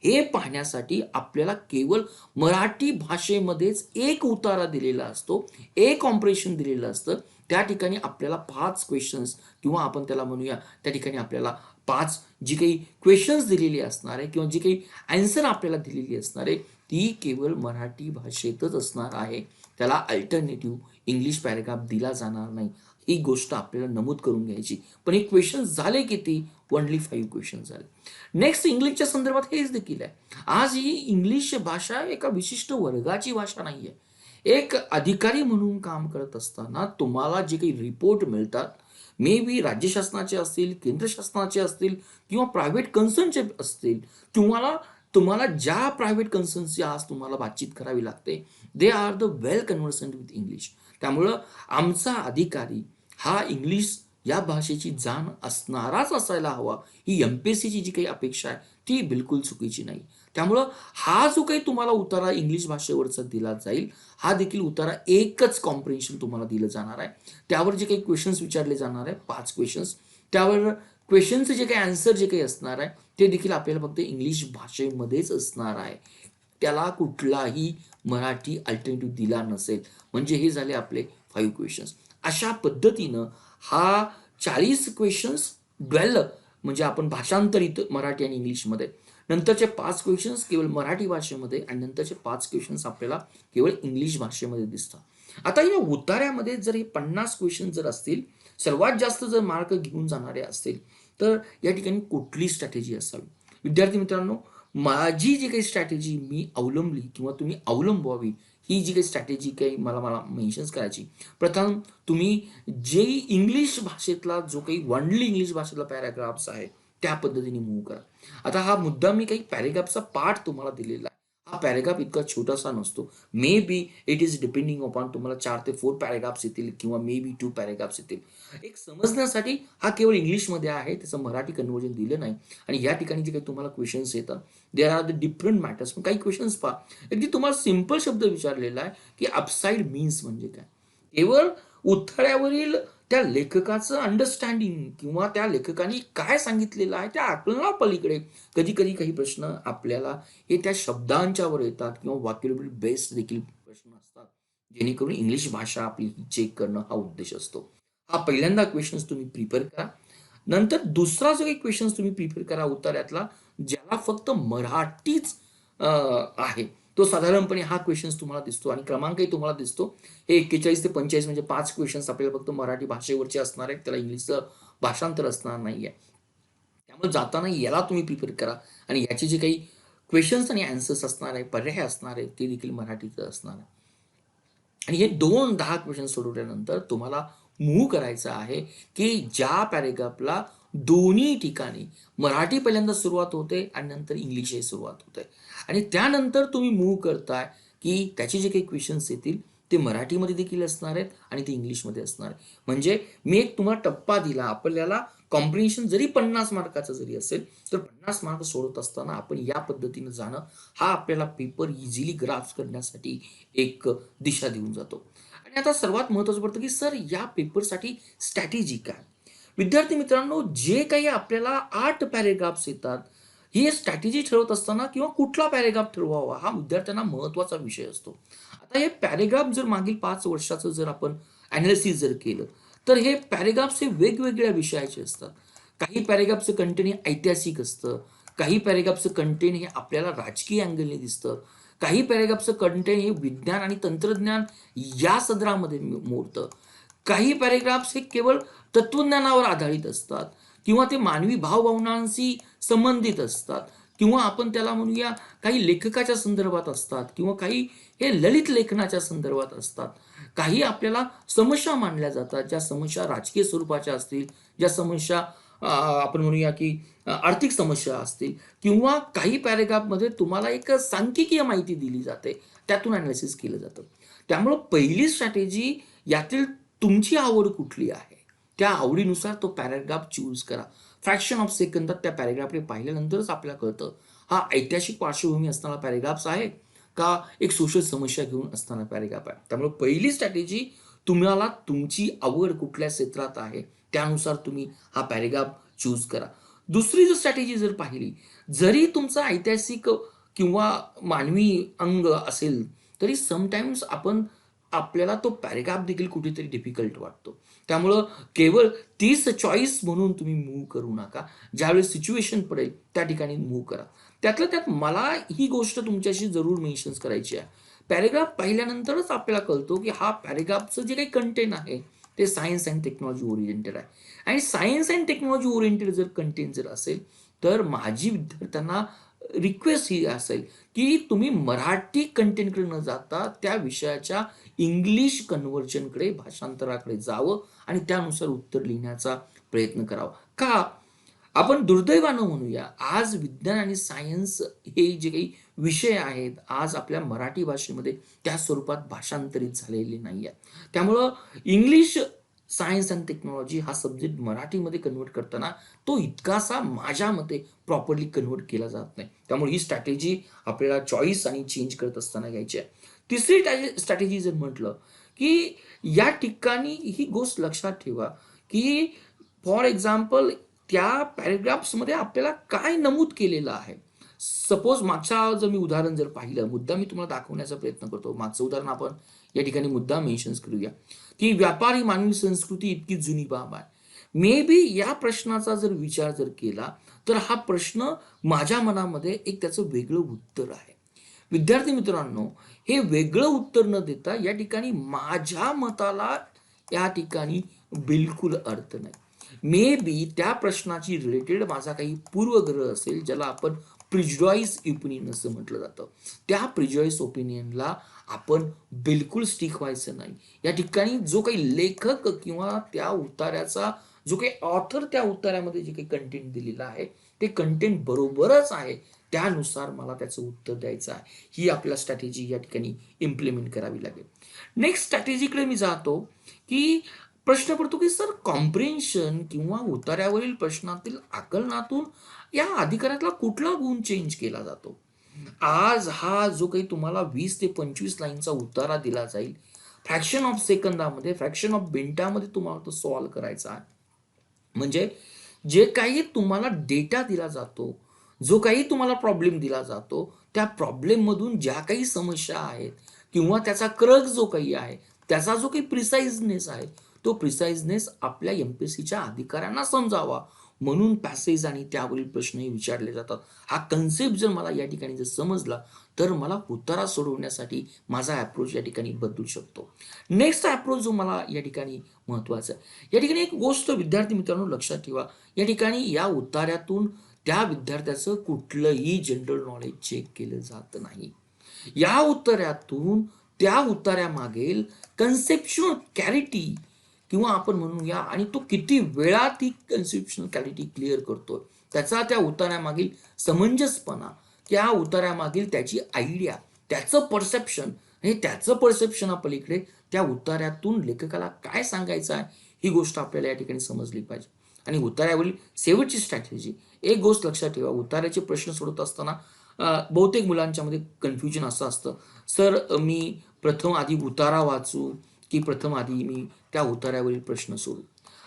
हे पाहण्यासाठी आपल्याला केवळ मराठी भाषेमध्येच एक उतारा दिलेला असतो, एक कॉम्प्रेशन दिलेलं असतं. त्या ठिकाणी आपल्याला 5 क्वेश्चन्स किंवा आपण त्याला म्हणूया त्या ठिकाणी आपल्याला 5 जी काही क्वेश्चन्स दिलेली असणार आहे किंवा जी काही आन्सर आपल्याला दिलेली असणार आहे ती केवळ मराठी भाषेतच असणार आहे. त्याला अल्टरनेटिव्ह इंग्लिश पॅराग्राफ दिला जाणार नाही. ही गोष्ट आपल्याला नमूद करून घ्यायची. पण हे क्वेश्चन झाले किती? ओन्ली 5 क्वेश्चन झाले. नेक्स्ट इंग्लिशच्या संदर्भात हेच देखील आहे. आज ही इंग्लिश भाषा एका विशिष्ट वर्गाची भाषा नाहीये. एक अधिकारी म्हणून काम करत असताना तुम्हाला जे काही रिपोर्ट मिळतात, मे बी राज्य शासनाचे असतील, केंद्र शासनाचे असतील किंवा प्रायव्हेट कन्सर्नचे असतील, तुम्हाला ज्या प्रायव्हेट कन्सर्नची आज तुम्हाला बातचीत करावी लागते, they are the well conversant with English. त्यामुळं आमचा अधिकारी हा इंग्लिश या भाषेची जाण असणाराच असायला हवा. ही एमपीएससीची जी काही अपेक्षा आहे ती बिलकुल चुकीची नाही. त्यामुळं हा जो काही तुम्हाला उतारा इंग्लिश भाषेवरचा दिला जाईल, हा देखील उतारा एकच कॉम्प्रिहेन्शन तुम्हाला दिलं जाणार आहे. त्यावर जे काही क्वेश्चन्स विचारले जाणार आहे 5 क्वेश्चन्स, त्यावर क्वेश्चनचे जे काही आन्सर जे काही असणार आहे ते देखील आपल्याला फक्त इंग्लिश भाषेमध्येच असणार आहे. त्याला कुठलाही मराठी अल्टरनेटिव्ह दिला नसेल. म्हणजे हे झाले आपले 5 क्वेश्चन्स. अशा पद्धतीनं हा 40 क्वेश्चन्स म्हणजे आपण भाषांतरित मराठी आणि इंग्लिशमध्ये. नंतरचे 5 क्वेश्चन्स केवळ मराठी भाषेमध्ये आणि नंतरचे 5 क्वेश्चन्स आपल्याला केवळ इंग्लिश भाषेमध्ये दिसतात. आता या उतार्यामध्ये जर हे 50 क्वेश्चन जर असतील, सर्वात जास्त जर मार्क घेऊन जाणारे असतील, तर या ठिकाणी कुठली स्ट्रॅटेजी असावी? विद्यार्थी मित्रांनो, माझी जी काही स्ट्रॅटेजी मी अवलंबली किंवा तुम्ही अवलंबवावी, ही जी काही स्ट्रॅटेजी काही मला मला मेन्शन्स करायची. प्रथम तुम्ही जे इंग्लिश भाषेतला जो काही वनली इंग्लिश भाषेतला पॅराग्राफ्स आहे, त्या पद्धतीने मूव्ह करा. आता हा मुद्दा मी काही पॅराग्राफचा पार्ट तुम्हाला दिलेला आहे. हा पॅराग्राफ इतका छोटासा नसतो. May be it is depending upon तुम्हाला 4 ते 4 पॅराग्राफ्स येतील किंवा मे बी 2 पॅराग्राफ्स येतील. एक समजण्यासाठी हा केवळ इंग्लिशमध्ये आहे, त्याचं मराठी कन्व्हर्जन दिलं नाही. आणि या ठिकाणी जे काही तुम्हाला क्वेश्चन्स येतात, there are the different matters. काही क्वेश्चन्स पहा, अगदी तुम्हाला सिंपल शब्द विचारलेला आहे की अपसाइड मीन्स म्हणजे काय. केवळ उथळ्यावरील त्या लेखकाचं अंडरस्टँडिंग किंवा त्या लेखकाने काय सांगितलेलं आहे त्या आकलना पलीकडे कधी कधी काही प्रश्न आपल्याला हे त्या शब्दांच्या वर येतात किंवा व्हॉकॅब्युलरी बेस्ड देखील प्रश्न असतात, जेणेकरून इंग्लिश भाषा आपली चेक करणं हा उद्देश असतो. हा पहिल्यांदा क्वेश्चन्स तुम्ही प्रिपेअर करा. नंतर दुसरा जो काही क्वेश्चन्स तुम्ही प्रिपेअर करा उत्तरातला, ज्याला फक्त मराठीच आहे, तो साधारणपणे हा क्वेश्चन्स तुम्हाला दिसतो आणि क्रमांकही तुम्हाला दिसतो. हे 41 ते 45 म्हणजे 5 क्वेश्चन्स आपल्याला फक्त मराठी भाषेवरचे असणार आहेत, त्याला इंग्लिशचं भाषांतर असणार नाहीये. त्यामुळे जाताना याला तुम्ही प्रिपेअर करा आणि याचे जे काही क्वेश्चन्स आणि आन्सर्स असणार आहे, पर्याय असणार आहेत, ते देखील मराठीचं असणार आहे. आणि हे 10 क्वेश्चन सोडवल्यानंतर तुम्हाला मूव्ह करायचं आहे की ज्या पॅरेग्राफला दोन्ही ठिकाणी मराठी पहिल्यांदा सुरुवात होते आणि नंतर इंग्लिशही सुरुवात होते आणि त्यानंतर तुम्ही मूव्ह करताय की त्याचे जे काही क्वेश्चन्स येतील ते मराठीमध्ये देखील असणार आहेत आणि ते इंग्लिशमध्ये असणार आहे. म्हणजे मी एक तुम्हाला टप्पा दिला. आपल्याला कॉम्प्रिहेन्शन जरी 50 मार्काचा जरी असेल तर 50 मार्क सोडत असताना आपण या पद्धतीनं जाणं हा आपल्याला पेपर इझिली ग्राफ्स करण्यासाठी एक दिशा देऊन जातो. आणि आता सर्वात महत्त्वाचं पडतं की सर या पेपरसाठी स्ट्रॅटेजी काय? विद्यार्थी मित्रांनो, जे काही आपल्याला 8 पॅरेग्राफ्स येतात, ही स्ट्रॅटेजी ठरवत असताना किंवा कुठला पॅरेग्राफ ठरवावा हा विद्यार्थ्यांना महत्त्वाचा विषय असतो. आता हे पॅरेग्राफ जर मागील 5 वर्षाचं जर आपण ॲनालिसिस जर केलं, तर हे पॅरेग्राफ्स हे वेगवेगळ्या विषयाचे असतात. काही पॅरेग्राफचं कंटेंट हे ऐतिहासिक असतं, काही पॅरेग्राफचं कंटेंट हे आपल्याला राजकीय अँगलने दिसतं, काही पॅरेग्राफचं कंटेंट हे विज्ञान आणि तंत्रज्ञान या सदरामध्ये मोडतं. काही पॅरेग्राफ्स हे केवळ तत्वज्ञानावर आधारित असतात किंवा ते मानवी भावभावनांशी संबंधित असतात किंवा आपण त्याला म्हणूया काही लेखकाच्या संदर्भात असतात किंवा काही हे ललित लेखनाच्या संदर्भात असतात. काही आपल्याला समस्या मांडल्या जातात, ज्या समस्या राजकीय स्वरूपाच्या असतील, ज्या समस्या आपण म्हणूया की आर्थिक समस्या असतील किंवा काही पॅरेग्राफमध्ये तुम्हाला एक सांख्यिकीय माहिती दिली जाते, त्यातून अनालिसिस केलं जातं. त्यामुळं पहिली स्ट्रॅटेजी यातील तुमची आवड कुठली आहे, त्या आवडीनुसार तो पॅराग्राफ चूज करा. फ्रॅक्शन ऑफ सेकंदात त्या पॅराग्राफकडे पाहिल्यानंतरच आपल्याला कळतं हा ऐतिहासिक पार्श्वभूमी असणारा पॅराग्राफ्स आहे का एक सोशल समस्या घेऊन असणारा पॅराग्राफ आहे. त्यामुळे पहिली स्ट्रॅटेजी, तुम्हाला तुमची आवड कुठल्या क्षेत्रात आहे त्यानुसार तुम्ही हा पॅराग्राफ चूज करा. दुसरी जर स्ट्रॅटेजी जर पाहिली, जरी तुमचा ऐतिहासिक किंवा मानवी अंग असेल तरी समटाईम्स आपल्याला तो पॅराग्राफ देखील कुठेतरी डिफिकल्ट वाटतो. त्यामुळं केवळ तीच चॉईस म्हणून तुम्ही मूव्ह करू नका. ज्यावेळेस सिच्युएशन पडेल त्या ठिकाणी मूव्ह करा. त्यातल्या त्यात मला ही गोष्ट तुमच्याशी जरूर मेन्शन करायची आहे. पॅराग्राफ पाहिल्यानंतरच आपल्याला कळतो की हा पॅराग्राफचं जे काही कंटेंट आहे ते सायन्स अँड टेक्नॉलॉजी ओरिएंटेड आहे. आणि सायन्स अँड टेक्नॉलॉजी ओरिएंटेड जर कंटेंट जर असेल तर माझी विद्यार्थ्यांना रिक्वेस्ट ही असेल की तुम्ही मराठी कंटेंटकडे न जाता त्या विषयाच्या इंग्लिश कन्व्हर्जनकडे, भाषांतराकडे जावं आणि त्यानुसार उत्तर लिहिण्याचा प्रयत्न करावा. का? आपण दुर्दैवानं म्हणूया, आज विज्ञान आणि सायन्स हे जे काही विषय आहेत, आज आपल्या मराठी भाषेमध्ये त्या स्वरूपात भाषांतरित झालेले नाही आहेत. त्यामुळं इंग्लिश सायन्स अँड टेक्नॉलॉजी हा सब्जेक्ट मराठीमध्ये कन्व्हर्ट करताना तो इतकासा माझ्या मते प्रॉपरली कन्व्हर्ट केला जात नाही. त्यामुळे ही स्ट्रॅटेजी आपल्याला चॉईस आणि चेंज करत असताना घ्यायची आहे. तिसरी स्ट्रॅटेजी जर म्हटलं की या ठिकाणी ही गोष्ट लक्षात ठेवा की फॉर एक्झाम्पल त्या पॅरेग्राफ्समध्ये आपल्याला काय नमूद केलेलं आहे. सपोज मागच्या जर मी उदाहरण जर पाहिलं, मुद्दा मी तुम्हाला दाखवण्याचा प्रयत्न करतो. मागचं उदाहरण आपण या ठिकाणी मुद्दा मेन्शन करूया की व्यापारी मानवी संस्कृती इतकी जुनी बाब आहे. मे बी या प्रश्नाचा जर विचार जर केला तर हा प्रश्न माझ्या मनामध्ये एक त्याचं वेगळं उत्तर आहे. विद्यार्थी मित्रांनो, हे वेगळं उत्तर न देता या ठिकाणी माझ्या मताला या ठिकाणी बिलकुल अर्थ नाही. मे बी त्या प्रश्नाची रिलेटेड माझा काही पूर्वग्रह असेल, ज्याला आपण प्रिज्युडाइज ओपिनियन असं म्हटलं जातं. त्या प्रिज्युडाइज ओपिनियनला आपण बिलकुल स्टिक व्हायचं नाही. या ठिकाणी जो काही लेखक किंवा त्या उतार्याचा जो काही ऑथर त्या उतार्यामध्ये जे काही कंटेंट दिलेलं आहे ते कंटेंट बरोबरच आहे, त्यानुसार मला त्याचं उत्तर द्यायचं आहे. ही आपल्याला स्ट्रॅटेजी या ठिकाणी इम्प्लिमेंट करावी लागेल. नेक्स्ट स्ट्रॅटेजीकडे मी जातो की प्रश्न पडतो की सर कॉम्प्रिहेन्शन किंवा उतार्यावरील प्रश्नातील आकलनातून या अधिकारातला कुठला गुण चेंज केला जातो. आज हा जो काही तुम्हाला 20 ते 25 लाईनचा उतारा दिला जाईल, फ्रॅक्शन ऑफ सेकंदामध्ये, फ्रॅक्शन ऑफ मिनिटामध्ये तुम्हाला तो सॉल्व्ह करायचा आहे. म्हणजे जे काही तुम्हाला डेटा दिला जातो, जो काही तुम्हाला प्रॉब्लेम दिला जातो, त्या प्रॉब्लेममधून ज्या काही समस्या आहेत किंवा त्याचा क्रक जो काही आहे, त्याचा जो काही प्रिसाइजनेस आहे, तो प्रिसाइजनेस आपल्या एमपीएससीच्या अधिकाऱ्यांना समजावा म्हणून पॅसेज आणि त्यावरील प्रश्नही विचारले जातात. हा कन्सेप्ट जर मला या ठिकाणी जर समजला तर मला उतारा सोडवण्यासाठी माझा अप्रोच या ठिकाणी बदलू शकतो. नेक्स्ट अप्रोच जो मला या ठिकाणी महत्त्वाचा आहे, या ठिकाणी एक गोष्ट विद्यार्थी मित्रांनो लक्षात ठेवा, या ठिकाणी या उतार्यातून त्या विद्यार्थ्याचं कुठलंही जनरल नॉलेज चेक केलं जात नाही. या उत्तरातून त्या उत्तरामागील कन्सेप्च्युअल क्लॅरिटी किंवा आपण म्हणूया आणि तो किती वेळात ही कन्सेप्च्युअल क्लॅरिटी क्लिअर करतोय, त्याचा त्या उत्तरामागील समंजसपणा, त्या उत्तरामागील त्याची आयडिया, त्याचं परसेप्शन, हे त्याचं परसेप्शन पलीकडे त्या उत्तरातून लेखकाला काय सांगायचं आहे ही गोष्ट आपल्याला या ठिकाणी समजली पाहिजे. आणि उतार्यावरील शेवटची स्ट्रॅटेजी, एक गोष्ट लक्षात ठेवा, उतार्याचे प्रश्न सोडवत असताना बहुतेक मुलांच्या मध्ये कन्फ्युजन असं असतं, सर मी प्रथम आधी उतारा वाचू की प्रथम आधी मी त्या उतार्यावरील प्रश्न सोडू.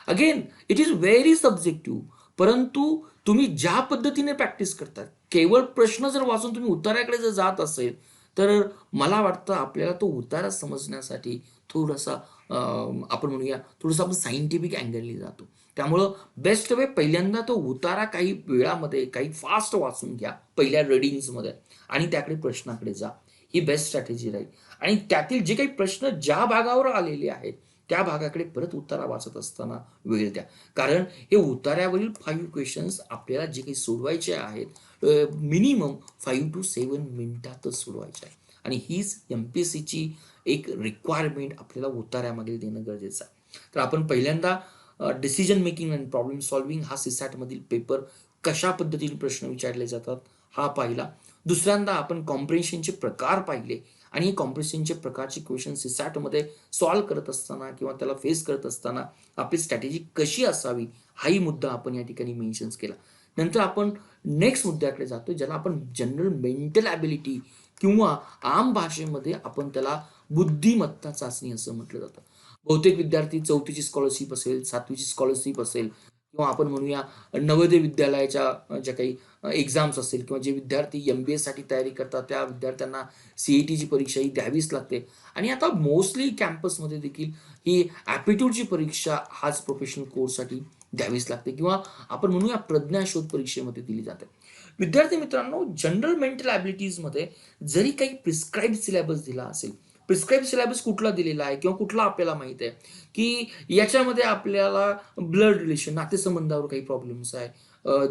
Again it is very subjective. परंतु तुम्ही ज्या पद्धतीने प्रॅक्टिस करतात, केवळ प्रश्न जर वाचून तुम्ही उतार्याकडे जर जात असेल तर मला वाटतं आपल्याला तो उतारा समजण्यासाठी थोडासा आपण म्हणूया थोडंसं आपण सायंटिफिक अँगलने जातो. त्यामुळं बेस्ट वे पहिल्यांदा तो उतारा काही वेळामध्ये काही फास्ट वाचून घ्या पहिल्या रीडिंग्समध्ये आणि त्याकडे प्रश्नाकडे जा. ही बेस्ट स्ट्रॅटेजी राहील. आणि त्यातील जे काही प्रश्न ज्या भागावर आलेले आहेत त्या भागाकडे परत उतारा वाचत असताना वेळ द्या. कारण हे उतार्यावरील 5 क्वेश्चन्स आपल्याला जे काही सोडवायचे आहेत मिनिमम 5 to 7 मिनिटातच सोडवायचे आहे. आणि हीच एमपीएससीची एक रिक्वायरमेंट आपल्याला उतार्यामागे देणं गरजेचं आहे. तर आपण पहिल्यांदा decision making and problem solving हा सीसॅट मधील पेपर कशा पद्धतीने प्रश्न विचारले जातात हा पाहिला. दुसऱ्यांदा आपण कॉम्प्रिहेन्शनचे प्रकार पाहिले आणि कॉम्प्रिहेन्शनचे प्रकारचे क्वेश्चन सीसॅट मध्ये सॉल्व्ह करत असताना किंवा त्याला फेस करत असताना आपली स्ट्रॅटेजी कशी असावी हाही मुद्दा आपण या ठिकाणी मेन्शन केला. नंतर आपण नेक्स्ट मुद्द्याकडे जातो, ज्याला आपण जनरल मेंटल ॲबिलिटी किंवा आम भाषेमध्ये आपण त्याला बुद्धिमत्ता चाचणी असं म्हटलं जातं. बहुतेक विद्यार्थी 4थीची स्कॉलरशिप असेल, 7वीची स्कॉलरशिप असेल किंवा आपण म्हणूया नवोदय विद्यालयाच्या ज्या काही एक्झाम्स असेल किंवा जे विद्यार्थी MBA साठी तयारी करतात त्या विद्यार्थ्यांना CETची परीक्षा ही द्यावीच लागते. आणि आता मोस्टली कॅम्पसमध्ये देखील ही ॲप्टिट्यूडची परीक्षा हाच प्रोफेशनल कोर्ससाठी द्यावीच लागते किंवा आपण म्हणूया प्रज्ञाशोध परीक्षेमध्ये दिली जाते. विद्यार्थी मित्रांनो, जनरल मेंटल ॲबिलिटीजमध्ये जरी काही प्रिस्क्राईब सिलेबस दिला असेल, प्रिस्क्राईब सिलेबस कुठला दिलेला आहे किंवा कुठला आपल्याला माहित आहे की याच्यामध्ये आपल्याला ब्लड रिलेशन, नातेसंबंधावर काही प्रॉब्लेम्स आहे,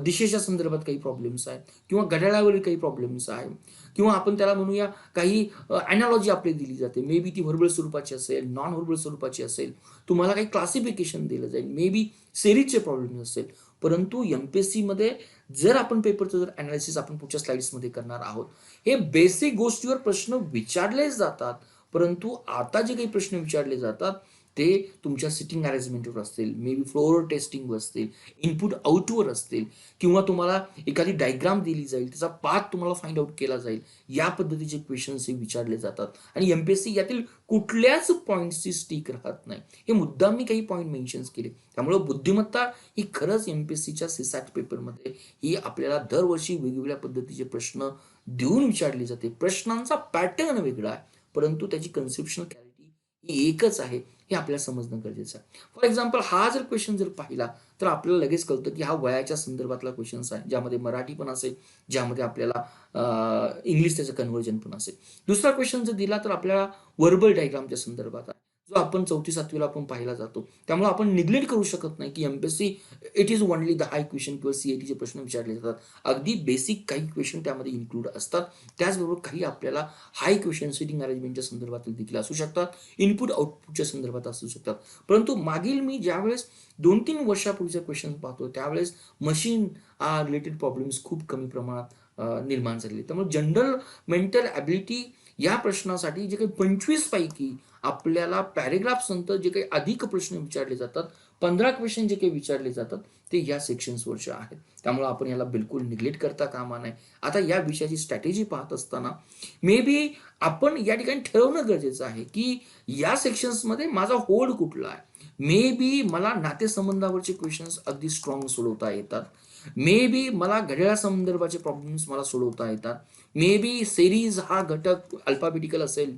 दिशेच्या संदर्भात काही प्रॉब्लेम्स आहेत किंवा घड्याळावरील काही प्रॉब्लेम्स आहे किंवा आपण त्याला म्हणूया काही ॲनॉलॉजी आपली दिली जाते, मे बी ती व्हर्बल स्वरूपाची असेल, नॉन व्हर्बल स्वरूपाची असेल, तुम्हाला काही क्लासिफिकेशन दिलं जाईल, मे बी सिरीजचे प्रॉब्लेम असेल. परंतु MPSC मध्ये जर आपण पेपरचं जर अनालिसिस आपण पुढच्या स्लाइड्समध्ये करणार आहोत, हे बेसिक गोष्टीवर प्रश्न विचारले जातात. परंतु आता जे काही प्रश्न विचारले जातात ते तुमच्या सिटिंग अरेंजमेंटवर असतील, मे बी फ्लोअर टेस्टिंगवर असतील, इनपुट आउटवर असतील किंवा तुम्हाला एखादी डायग्राम दिली जाईल, त्याचा पाथ तुम्हाला फाइंड आउट केला जाईल, या पद्धतीचे क्वेश्चन्स हे विचारले जातात. आणि MPSC यातील कुठल्याच पॉईंट्सची स्टिक राहत नाही. हे मुद्दाम मी काही पॉईंट मेन्शन केले. त्यामुळे बुद्धिमत्ता ही खरंच MPSCच्या सीसॅट पेपरमध्ये ही आपल्याला दरवर्षी वेगवेगळ्या पद्धतीचे प्रश्न देऊन विचारले जाते. प्रश्नांचा पॅटर्न वेगळा आहे परंतु त्याची कन्सेप्शनल क्लॅरिटी ही एकच आहे हे आपल्याला समजणं गरजेचं आहे. फॉर एक्झाम्पल हा जर क्वेश्चन जर पाहिला तर आपल्याला लगेच कळतं की हा वयाच्या संदर्भातला क्वेश्चन्स आहे, ज्यामध्ये मराठी पण असेल, ज्यामध्ये आपल्याला इंग्लिश त्याचं कन्व्हर्जन पण असेल. दुसरा क्वेश्चन जर दिला तर आपल्याला व्हर्बल डायग्रामच्या संदर्भात आहे, जो आपण 4थी-7वीला आपण पाहिला जातो. त्यामुळे आपण निग्लेक्ट करू शकत नाही की MPSC it is only the high question किंवा सीएटीचे प्रश्न विचारले जातात. अगदी बेसिक काही क्वेश्चन त्यामध्ये इन्क्लूड असतात. त्याचबरोबर काही आपल्याला हाय क्वेश्चन सिटिंग अरेंजमेंटच्या संदर्भातील देखील असू शकतात, इनपुट आउटपुटच्या संदर्भात असू शकतात. परंतु मागील मी ज्यावेळेस 2-3 वर्षापूर्वीचे क्वेश्चन पाहतो त्यावेळेस मशीन रिलेटेड प्रॉब्लेम्स खूप कमी प्रमाणात निर्माण झालेले. त्यामुळे जनरल मेंटल ॲबिलिटी या प्रश्नासाठी जे काही 25 पैकी आपल्याला पॅरेग्राफ्स नंतर जे काही अधिक प्रश्न विचारले जातात, 15 क्वेश्चन जे काही विचारले जातात ते या सेक्शन्सवरचे आहेत. त्यामुळे आपण याला बिलकुल निग्लेक्ट करता कामा नये. आता या विषयाची स्ट्रॅटेजी पाहत असताना मे बी आपण या ठिकाणी ठरवणं गरजेचं आहे की या सेक्शन्समध्ये माझा होल्ड कुठला आहे. मे बी मला नातेसंबंधावरचे क्वेश्चन्स अगदी स्ट्रॉंग सोडवता येतात. मे बी मला घड्याळासंदर्भाचे प्रॉब्लेम्स मला सोडवता येतात. मे बी सेरीज हा घटक अल्फाबेटिकल असेल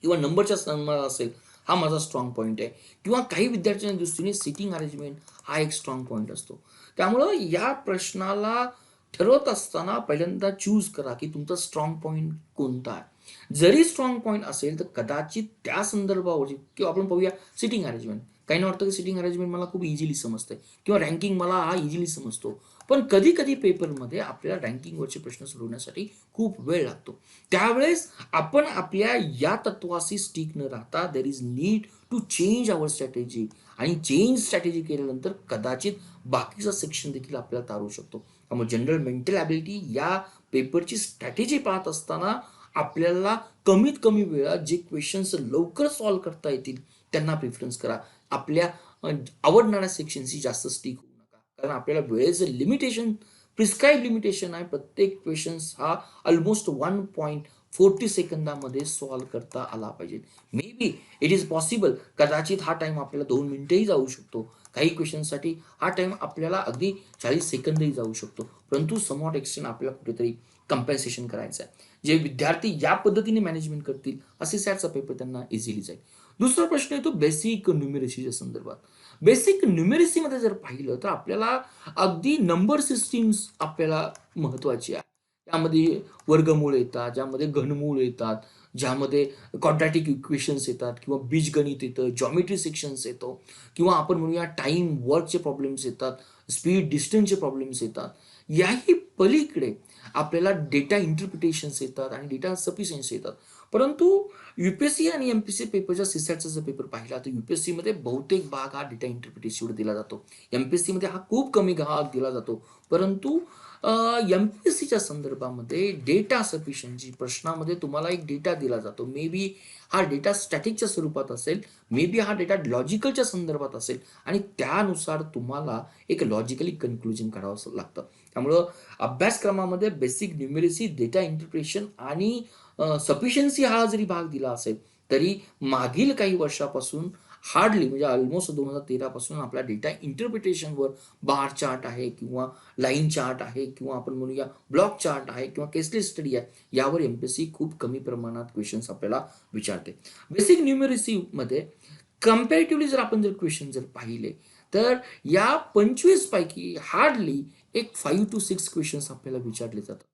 किंवा नंबरच्या संदर्भात असेल, हा माझा स्ट्रॉंग पॉईंट आहे. किंवा काही विद्यार्थ्यांच्या दृष्टीने सिटिंग अरेंजमेंट हा एक स्ट्रॉंग पॉईंट असतो. त्यामुळं या प्रश्नाला ठरवत असताना पहिल्यांदा चूज करा की तुमचा स्ट्रॉंग पॉईंट कोणता आहे. जरी स्ट्रॉंग पॉईंट असेल तर कदाचित त्या संदर्भावरची किंवा आपण पाहूया सिटिंग अरेंजमेंट. काहींना वाटतं की सिटिंग अरेंजमेंट मला खूप इझिली समजते किंवा रँकिंग मला हा इझिली समजतो. पण कधी कधी पेपरमध्ये आपल्याला रँकिंगवरचे प्रश्न सोडवण्यासाठी खूप वेळ लागतो. त्यावेळेस आपण आपल्या या तत्वाशी स्टिक न राहता there is need to change our strategy, आणि चेंज स्ट्रॅटेजी केल्यानंतर कदाचित बाकीचा सेक्शन देखील आपल्याला तारू शकतो. त्यामुळे जनरल मेंटल ॲबिलिटी या पेपरची स्ट्रॅटेजी पाहत असताना आपल्याला कमीत कमी वेळात जे क्वेश्चन्स लवकर सॉल्व्ह करता येतील त्यांना प्रिफरन्स करा. आपल्या आवडणाऱ्या सेक्शनशी जास्त स्टिक होऊ नका, कारण आपल्याला वेळेचं लिमिटेशन, प्रिस्क्राईब लिमिटेशन आहे. प्रत्येक क्वेश्चन्स हा ऑलमोस्ट 1.40 सेकंदामध्ये सॉल्व्ह करता आला पाहिजे. May be it is possible, कदाचित हा टाइम आपल्याला 2 मिनिटंही जाऊ शकतो. काही क्वेश्चनसाठी हा टाइम आपल्याला अगदी 40 सेकंदही जाऊ शकतो. परंतु समवॉट एक्सटेंड आपल्याला कुठेतरी कम्पेन्सेशन करायचं आहे. जे विद्यार्थी या पद्धतीने मॅनेजमेंट करतील असे सॅटचा पेपर त्यांना इझिली जाईल. दुसरा प्रश्न येतो बेसिक न्यूमेरसीच्या संदर्भात. बेसिक न्यूमेरसीमध्ये जर पाहिलं तर आपल्याला अगदी नंबर सिस्टीम्स आपल्याला महत्वाची आहे. त्यामध्ये वर्गमूळ येतात, ज्यामध्ये घनमूळ येतात, ज्यामध्ये क्वाड्रॅटिक इक्वेशन्स येतात किंवा बीजगणित येतं, जॉमेट्री सेक्शन्स येतो किंवा आपण म्हणूया टाईम वर्कचे प्रॉब्लेम्स येतात, स्पीड डिस्टन्सचे प्रॉब्लेम्स येतात. याही पलीकडे आपल्याला डेटा इंटरप्रिटेशन्स येतात आणि डेटा सफिशियन्सी येतात. परंतु यूपीएससी आणि एमपीएससी पेपरच्या सीसॅटचा जर पेपर पाहिला तर यूपीएससी मध्ये बहुतेक भाग हा डेटा इंटरप्रिटेशनवर दिला जातो. एमपीएससी मध्ये हा खूप कमी भाग दिला जातो. परंतु एमपीएससीच्या संदर्भामध्ये डेटा सफिशियन्सी प्रश्नामध्ये तुम्हाला एक डेटा दिला जातो. मे बी हा डेटा स्टॅटिकच्या स्वरूपात असेल, मे बी हा डेटा लॉजिकलच्या संदर्भात असेल आणि त्यानुसार तुम्हाला एक लॉजिकली कन्क्लुजन करावं लागतं. त्यामुळं अभ्यासक्रमामध्ये बेसिक न्यूमेरसी, डेटा इंटरप्रिटेशन आणि सफिशियन्सी हा जरी भाग दिला असेल तरी मागील काही वर्षापासून हार्डली म्हणजे ऑलमोस्ट 2013 पासून आपला डेटा इंटरप्रिटेशनवर बार चार्ट आहे किंवा लाईन चार्ट आहे किंवा आपण म्हणूया ब्लॉक चार्ट आहे किंवा केसलेस स्टडी आहे, यावर एमपीएससी खूप कमी प्रमाणात क्वेश्चन्स आपल्याला विचारते. बेसिक न्यूमेरसीमध्ये कम्पॅरेटिव्हली जर आपण जर क्वेश्चन जर पाहिले तर या 25 पैकी हार्डली एक 5 to 6 क्वेश्चन्स आपल्याला विचारले जातात.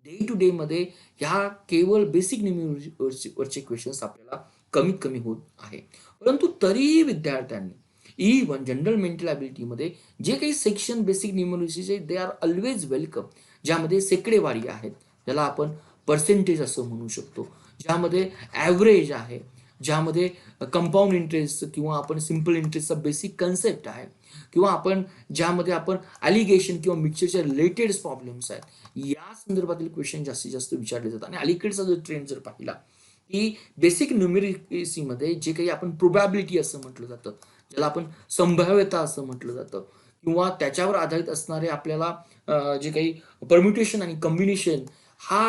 डे टू डे मध्ये ह्या केवळ बेसिक न्यूमेरसीवरचे क्वेश्चन्स आपल्याला कमीत कमी होत आहे. परंतु तरीही विद्यार्थ्यांनी इव्हन जनरल मेंटल ॲबिलिटीमध्ये जे काही सेक्शन बेसिक न्यूमेरसीचे दे आर ऑलवेज वेलकम, ज्यामध्ये सेकडेवारी आहेत, ज्याला आपण पर्सेंटेज असं म्हणू शकतो, ज्यामध्ये ॲव्हरेज आहे, ज्यामध्ये कंपाऊंड इंटरेस्ट किंवा आपण सिम्पल इंटरेस्टचा बेसिक कन्सेप्ट आहे किंवा आपण ज्यामध्ये आपण ॲलिगेशन किंवा मिक्सचरच्या रिलेटेड प्रॉब्लेम्स आहेत, या संदर्भातील क्वेश्चन जास्तीत जास्त विचारले जातात. आणि अलीकडचा जो ट्रेंड जर पाहिला की बेसिक न्यूमेरसीमध्ये जे काही आपण प्रोबॅबिलिटी असं म्हटलं जातं, ज्याला आपण संभाव्यता असं म्हटलं जातं किंवा त्याच्यावर आधारित असणारे आपल्याला जे काही परम्युटेशन आणि कॉम्बिनेशन, हा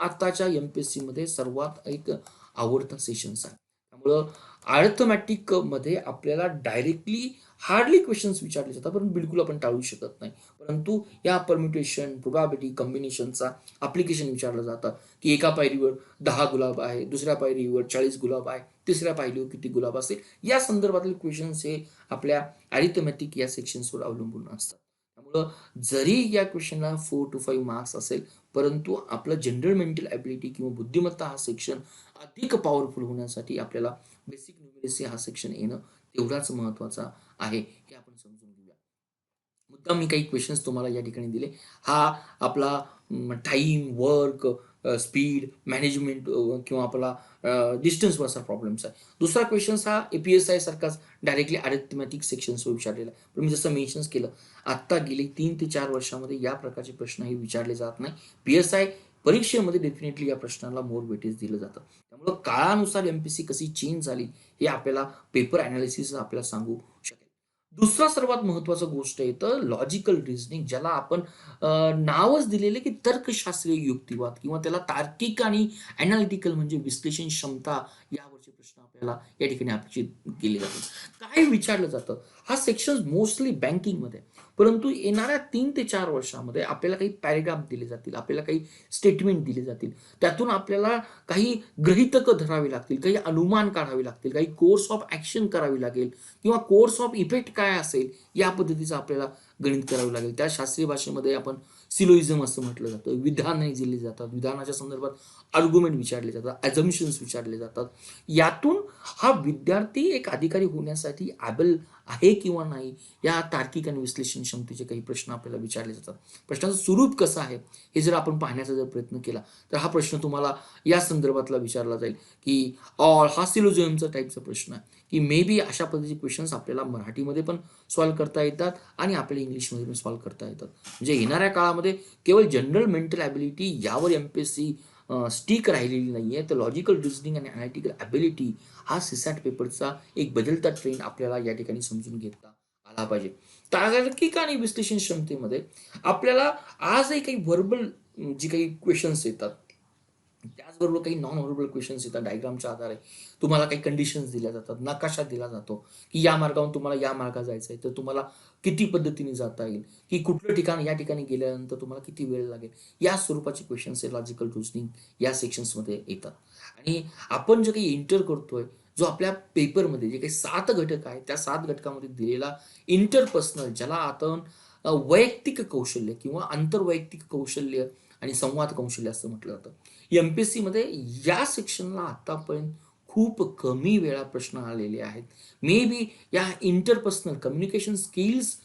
आताच्या एमपीएससीमध्ये सर्वात एक आवडता सेशन्स आहे. त्यामुळं अर्थमॅटिकमध्ये आपल्याला डायरेक्टली हार्डली क्वेश्चन्स विचारले जातात, पण बिलकुल आपण टाळू शकत नाही. परंतु या परम्युटेशन, प्रोबॅबिलिटी, कॉम्बिनेशनचा ॲप्लिकेशन विचारलं जातं, की एका पायरीवर 10 गुलाब आहे, दुसऱ्या पायरीवर 40 गुलाब आहे, तिसऱ्या पायरीवर किती गुलाब असेल, या संदर्भातले क्वेश्चन्स हे आपल्या अरिथमेटिक या सेक्शन्सवर अवलंबून असतात. त्यामुळं जरी या क्वेश्चनला 4 to 5 मार्क्स असेल, परंतु आपलं जनरल मेंटल ॲबिलिटी किंवा बुद्धिमत्ता हा सेक्शन अधिक पॉवरफुल होण्यासाठी आपल्याला बेसिक न्यूमरसी हा सेक्शन येणं तेवढाच महत्त्वाचा आहे, हे आपण समजून घेऊया. मुद्दाम मी काही क्वेश्चन्स तुम्हाला या ठिकाणी दिले. हा आपला टाईम, वर्क, स्पीड, मॅनेजमेंट किंवा आपला डिस्टन्सवरचा प्रॉब्लेम्स आहे. दुसरा क्वेश्चन्स हा APSI सारखाच डायरेक्टली अरिथमेटिक सेक्शन्सवर विचारलेला आहे. पण मी जसं मेन्शन्स केलं, आत्ता गेली 3 ते 4 वर्षामध्ये या प्रकारचे प्रश्न हे विचारले जात नाही. PSI परीक्षेमध्ये डेफिनेटली या प्रश्नाला मोर वेटेज दिलं जातं. त्यामुळं काळानुसार MPSC कशी चेंज झाली हे आपल्याला पेपर अनालिसिस आपल्याला सांगू शकेल. दुसरा सर्वात महत्त्वाचा गोष्ट येतं लॉजिकल रिझनिंग, ज्याला आपण नावच दिलेलं की तर्कशास्त्रीय युक्तिवाद किंवा त्याला तार्किक आणि एनालिटिकल म्हणजे विश्लेषण क्षमता यावरचे प्रश्न आपल्याला या ठिकाणी अपेक्षित केले जातात. काय विचारलं जातं? हा सेक्शन मोस्टली बँकिंगमध्ये, परंतु येणाऱ्या 3 ते 4 वर्षामध्ये आपल्याला काही पॅरेग्राफ दिले जातील, आपल्याला काही स्टेटमेंट दिले जातील. त्यातून आपल्याला काही गृहीतकं धरावी लागतील, काही अनुमान काढावे लागतील, काही कोर्स ऑफ ॲक्शन करावी लागेल किंवा कोर्स ऑफ इफेक्ट काय असेल या पद्धतीचं आपल्याला गणित करावं लागेल. त्या शास्त्रीय भाषेमध्ये आपण सिलोइझम असं म्हटलं जातं. विधाने दिली जातात, विधानाच्या संदर्भात आर्ग्युमेंट विचारले जातात, ॲझम्पशन्स विचारले जातात. यातून हा विद्यार्थी एक अधिकारी होण्यासाठी ॲबल आहे किंवा नाही या तार्किक आणि विश्लेषण क्षमतेचे काही प्रश्न आपल्याला विचारले जातात. प्रश्नाचं स्वरूप कसं आहे हे जर आपण पाहण्याचा जर प्रयत्न केला तर हा प्रश्न तुम्हाला या संदर्भातला विचारला जाईल की ऑल हा सिलोझिझमचा टाईपचा प्रश्न आहे की मे बी अशा पद्धतीचे क्वेश्चन्स आपल्याला मराठीमध्ये पण सॉल्व्ह करता येतात आणि आपल्याला इंग्लिशमध्ये पण सॉल्व्ह करता येतात. म्हणजे येणाऱ्या काळामध्ये केवळ जनरल मेंटल ॲबिलिटी यावर MPSC स्टिक राहिलेली नाही आहे, तर लॉजिकल रिझनिंग आणि ॲनालिटिकल ॲबिलिटी हा CSAT पेपरचा एक बदलता ट्रेंड आपल्याला या ठिकाणी समजून घेता आला पाहिजे. तार्किक आणि विश्लेषण क्षमतेमध्ये आपल्याला आजही काही व्हर्बल जी काही क्वेश्चन्स येतात, त्याचबरोबर काही नॉन व्हर्बल क्वेश्चन्स येतात डायग्रामच्या आधारे. तुम्हाला काही कंडिशन्स दिल्या जातात, नकाशा दिला जातो की या मार्गावरून तुम्हाला या मार्गावर जायचं आहे, तर तुम्हाला किती पद्धतीने जाता येईल, की कुठलं ठिकाण या ठिकाणी गेल्यानंतर तुम्हाला किती वेळ लागेल, या स्वरूपाचे क्वेश्चन्स हे लॉजिकल रिझनिंग या सेक्शन्समध्ये येतात. आणि आपण जे काही एंटर करतोय, जो आपल्या पेपरमध्ये जे काही 7 घटक आहेत, त्या 7 घटकामध्ये दिलेला इंटरपर्सनल, ज्याला आपण वैयक्तिक कौशल्य किंवा आंतरवैयक्तिक कौशल्य आणि संवाद कौशल्य असं म्हटलं जातं. MPSCमध्ये या सेक्शनला आतापर्यंत खूप कमी वेळा प्रश्न आलेले आहेत. मे बी या इंटरपर्सनल कम्युनिकेशन स्किल्स,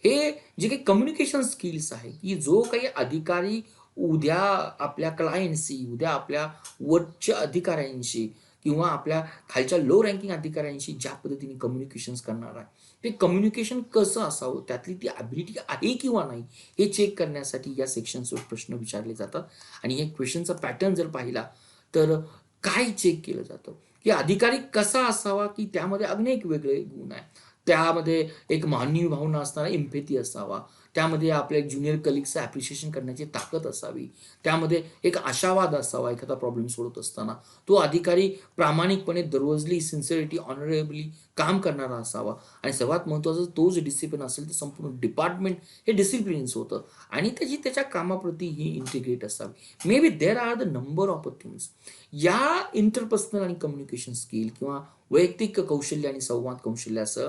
हे जे काही कम्युनिकेशन स्किल्स आहे, की जो काही अधिकारी उद्या आपल्या क्लायंटशी, उद्या आपल्या वरच्या अधिकाऱ्यांशी किंवा आपल्या खालच्या लो रँकिंग अधिकाऱ्यांशी ज्या पद्धतीने कम्युनिकेशन्स करणार आहे, ते कम्युनिकेशन कसं असावं, त्यातली ती ॲबिलिटी आहे किंवा नाही हे चेक करण्यासाठी या सेक्शन्सवर प्रश्न विचारले जातात. आणि हे क्वेश्चनचा पॅटर्न जर पाहिला तर काय चेक केलं जातं, की अधिकारी कसा असावा, की त्यामध्ये अनेक वेगळे गुण आहेत. त्यामध्ये एक मानवी भावना असणारा एम्पॅथी असावा, त्यामध्ये आपल्या ज्युनियर कलिग्सचं ॲप्रिशिएशन करण्याची ताकद असावी, त्यामध्ये एक आशावाद असावा एखादा प्रॉब्लेम सोडवत असताना, तो अधिकारी प्रामाणिकपणे दररोजली सिन्सिअरिटी ऑनरेबली काम करणारा असावा आणि सर्वात महत्त्वाचं तो जो डिसिप्लिन असेल तर संपूर्ण डिपार्टमेंट हे डिसिप्लिन्स होतं आणि त्याच्या कामाप्रती ही इंटिग्रेट असावी. May be there are the number of things. या इंटरपर्सनल आणि कम्युनिकेशन स्किल किंवा वैयक्तिक कौशल्य आणि संवाद कौशल्यासह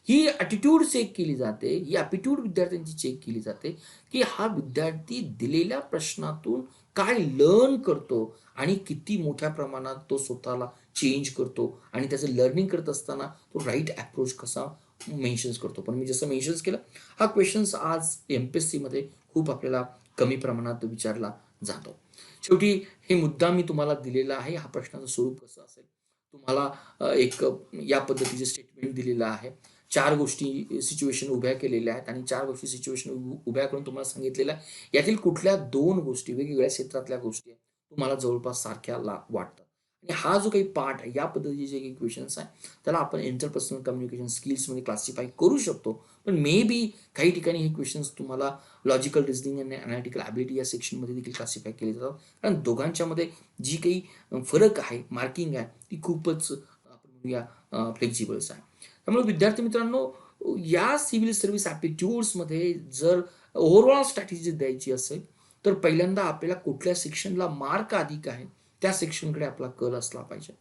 ही ॲटिट्यूड चेक केली जाते, ही ॲपिट्यूड विद्यार्थ्यांची चेक केली जाते, की हा विद्यार्थी दिलेल्या प्रश्नातून काय लर्न करतो आणि किती मोठ्या प्रमाणात तो स्वतःला चेंज करतो आणि त्याचं लर्निंग करत असताना तो राईट अप्रोच कसा मेन्शन्स करतो. पण मी जसं मेन्शन्स केलं, हा क्वेश्चन्स आज MPSCमध्ये खूप आपल्याला कमी प्रमाणात विचारला जातो. शेवटी हे मुद्दा मी तुम्हाला दिलेला आहे. हा प्रश्नाचं स्वरूप कसं असेल, तुम्हाला एक या पद्धतीचे स्टेटमेंट दिलेलं आहे. 4 गोष्टी सिच्युएशन उभ्या केलेल्या आहेत आणि 4 गोष्टी सिच्युएशन उभ्या करून तुम्हाला सांगितलेलं आहे. यातील कुठल्या 2 गोष्टी वेगवेगळ्या क्षेत्रातल्या गोष्टी आहेत, तुम्हाला जवळपास सारख्या वाटतात. आणि हा जो काही पार्ट आहे, या पद्धतीचे जे काही क्वेश्चन्स आहे, त्याला आपण इंटरपर्सनल कम्युनिकेशन स्किल्समध्ये क्लासिफाय करू शकतो. पण मे बी काही ठिकाणी हे क्वेश्चन्स तुम्हाला लॉजिकल रिझनिंग आणि ॲनालिटिकल ॲबिलिटी या सेक्शनमध्ये देखील क्लासिफाय केले जातात. कारण दोघांच्यामध्ये जी काही फरक आहे, मार्किंग आहे, ती खूपच आपण म्हणूया फ्लेक्झिबल्स आहे. त्यामुळे विद्यार्थी मित्रांनो, या सिव्हिल सर्व्हिस ॲप्टिट्यूड्समध्ये जर ओव्हरऑल स्ट्रॅटेजी द्यायची असेल, तर पहिल्यांदा आपल्याला कुठल्या सेक्शनला मार्क अधिक आहे, त्या सेक्शनकडे आपला कल असला पाहिजे.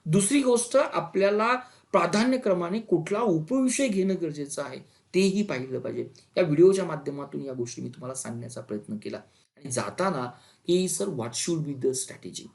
दुसरी गोष्ट, आपल्याला प्राधान्यक्रमाने कुठला उपविषय घेणं गरजेचं आहे, तेही पाहिलं पाहिजे. या व्हिडिओच्या माध्यमातून या गोष्टी मी तुम्हाला सांगण्याचा प्रयत्न केला. आणि जाताना की sir what should be the strategy.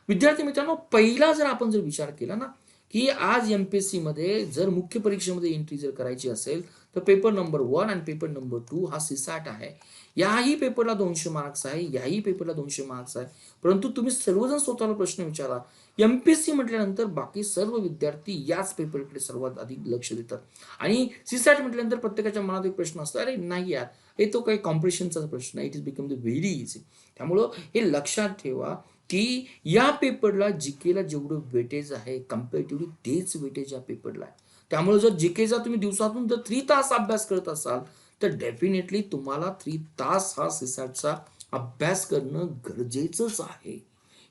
विद्यार्थी मित्रांनो, पहिला जर आपण विचार केला ना, की आज MPSC मध्ये जर मुख्य परीक्षेमध्ये एंट्री जर करायची असेल, तर पेपर नंबर 1 आणि पेपर नंबर 2 हा CSAT आहे. याही पेपरला 200 मार्क्स आहे, याही पेपरला 200 मार्क्स आहे. परंतु तुम्ही सर्वजण स्वतःला प्रश्न विचारा, MPSC म्हटल्यानंतर बाकी सर्व विद्यार्थी याच पेपरकडे सर्वात अधिक लक्ष देतात. आणि CSAT म्हटल्यानंतर प्रत्येकाच्या मनात एक प्रश्न असतो, अरे नाही यार, हे तो काही कॉम्पिटिशनचा प्रश्न आहे, it is become the very easy. त्यामुळं हे लक्षात ठेवा की या पेपरला जीकेला जेवढं वेटेज आहे कम्पॅरेटिव्हली तेच वेटेज या पेपरला आहे. त्यामुळे जर जीकेचा तुम्ही दिवसातून जर 3 तास अभ्यास करत असाल, तर डेफिनेटली तुम्हाला 3 तास हा CSATचा अभ्यास करणं गरजेचंच आहे.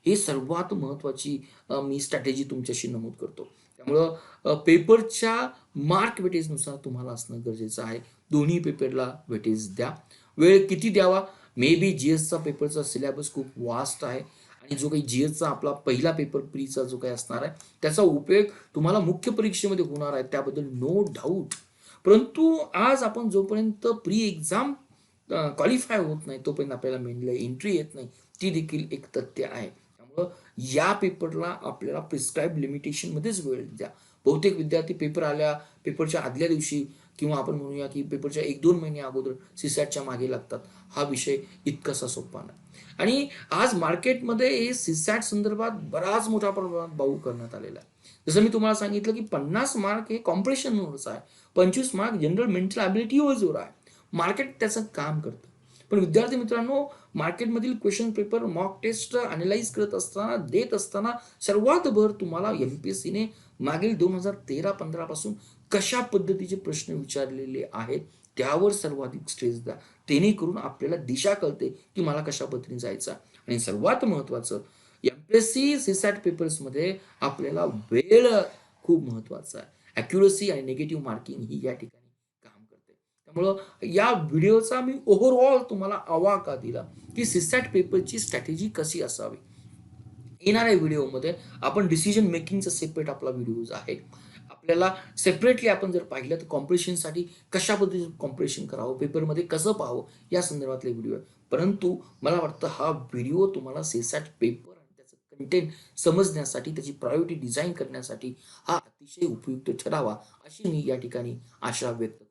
हे सर्वात महत्त्वाची मी स्ट्रॅटेजी तुमच्याशी नमूद करतो. त्यामुळं पेपरच्या मार्क वेटेजनुसार तुम्हाला असणं गरजेचं आहे. दोन्ही पेपरला वेटेज द्या. वेळ किती द्यावा? मे बी GSचा पेपरचा सिलेबस खूप वास्ट आहे आणि जो काही GSचा आपला पहिला पेपर प्रीचा जो काही असणार आहे, त्याचा उपयोग तुम्हाला मुख्य परीक्षेमध्ये होणार आहे, त्याबद्दल नो डाऊट. परंतु आज आपण जोपर्यंत प्री एक्झाम क्वालिफाय होत नाही, तोपर्यंत आपल्याला मेनला एंट्री येत नाही, ती देखील एक तथ्य आहे. त्यामुळं या पेपरला आपल्याला प्रिस्क्राईब लिमिटेशनमध्येच वेळ द्या. बहुतेक विद्यार्थी पेपरच्या आदल्या दिवशी किंवा आपण म्हणूया की पेपरच्या 1-2 महिने अगोदर CSATच्या मागे लागतात. हा विषय इतकासा सोपा नाही. आणि आज मार्केटमध्ये हे CSAT संदर्भात बराच मोठ्या प्रमाणात भाऊ करण्यात आलेला आहे. जसं मी तुम्हाला सांगितलं की 50 मार्क हे कॉम्पिटिशनवरच आहे, 25 मार्क जनरल मेंटल ॲबिलिटीवर आहे. मार्केट त्याचं काम करतं. पण विद्यार्थी मित्रांनो, मार्केटमधील question paper mock test analyse करत असताना, देत असताना सर्वात भर तुम्हाला MPSCने मागील 2013-15 पासून कशा पद्धतीचे प्रश्न विचारलेले आहेत त्यावर सर्वाधिक स्ट्रेस द्या. जेणेकरून आपल्याला दिशा कळते की मला कशा पद्धतीने जायचं. आणि सर्वात महत्त्वाचं, MPSC CSAT पेपर्समध्ये आपल्याला वेळ खूप महत्त्वाचा आहे. ॲक्युरसी आणि निगेटिव्ह मार्किंग ही या ठिकाणी काम करते. त्यामुळं या व्हिडिओचा मी ओव्हरऑल तुम्हाला आवाका दिला की CSAT पेपरची स्ट्रॅटेजी कशी असावी. येणाऱ्या व्हिडिओमध्ये आपण डिसिजन मेकिंगचा सेपरेट आपला व्हिडिओज आहे. आपल्याला सेपरेटली आपण जर पाहिलं तर कॉम्पिटिशनसाठी कशा पद्धतीने कॉम्पिटिशन करावं, पेपरमध्ये कसं पाहावं, या संदर्भातले व्हिडिओ आहे. परंतु मला वाटतं हा व्हिडिओ तुम्हाला CSAT पेपर आणि त्याचं कंटेंट समजण्यासाठी, त्याची प्रायोरिटी डिझाईन करण्यासाठी हा अतिशय उपयुक्त ठरावा, अशी मी या ठिकाणी आशा व्यक्त करतो.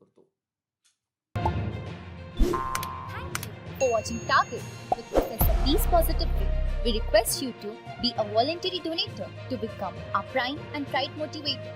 For watching Target with Professor Peace Positive Way, we request you to be a voluntary donator to become our prime and pride motivator.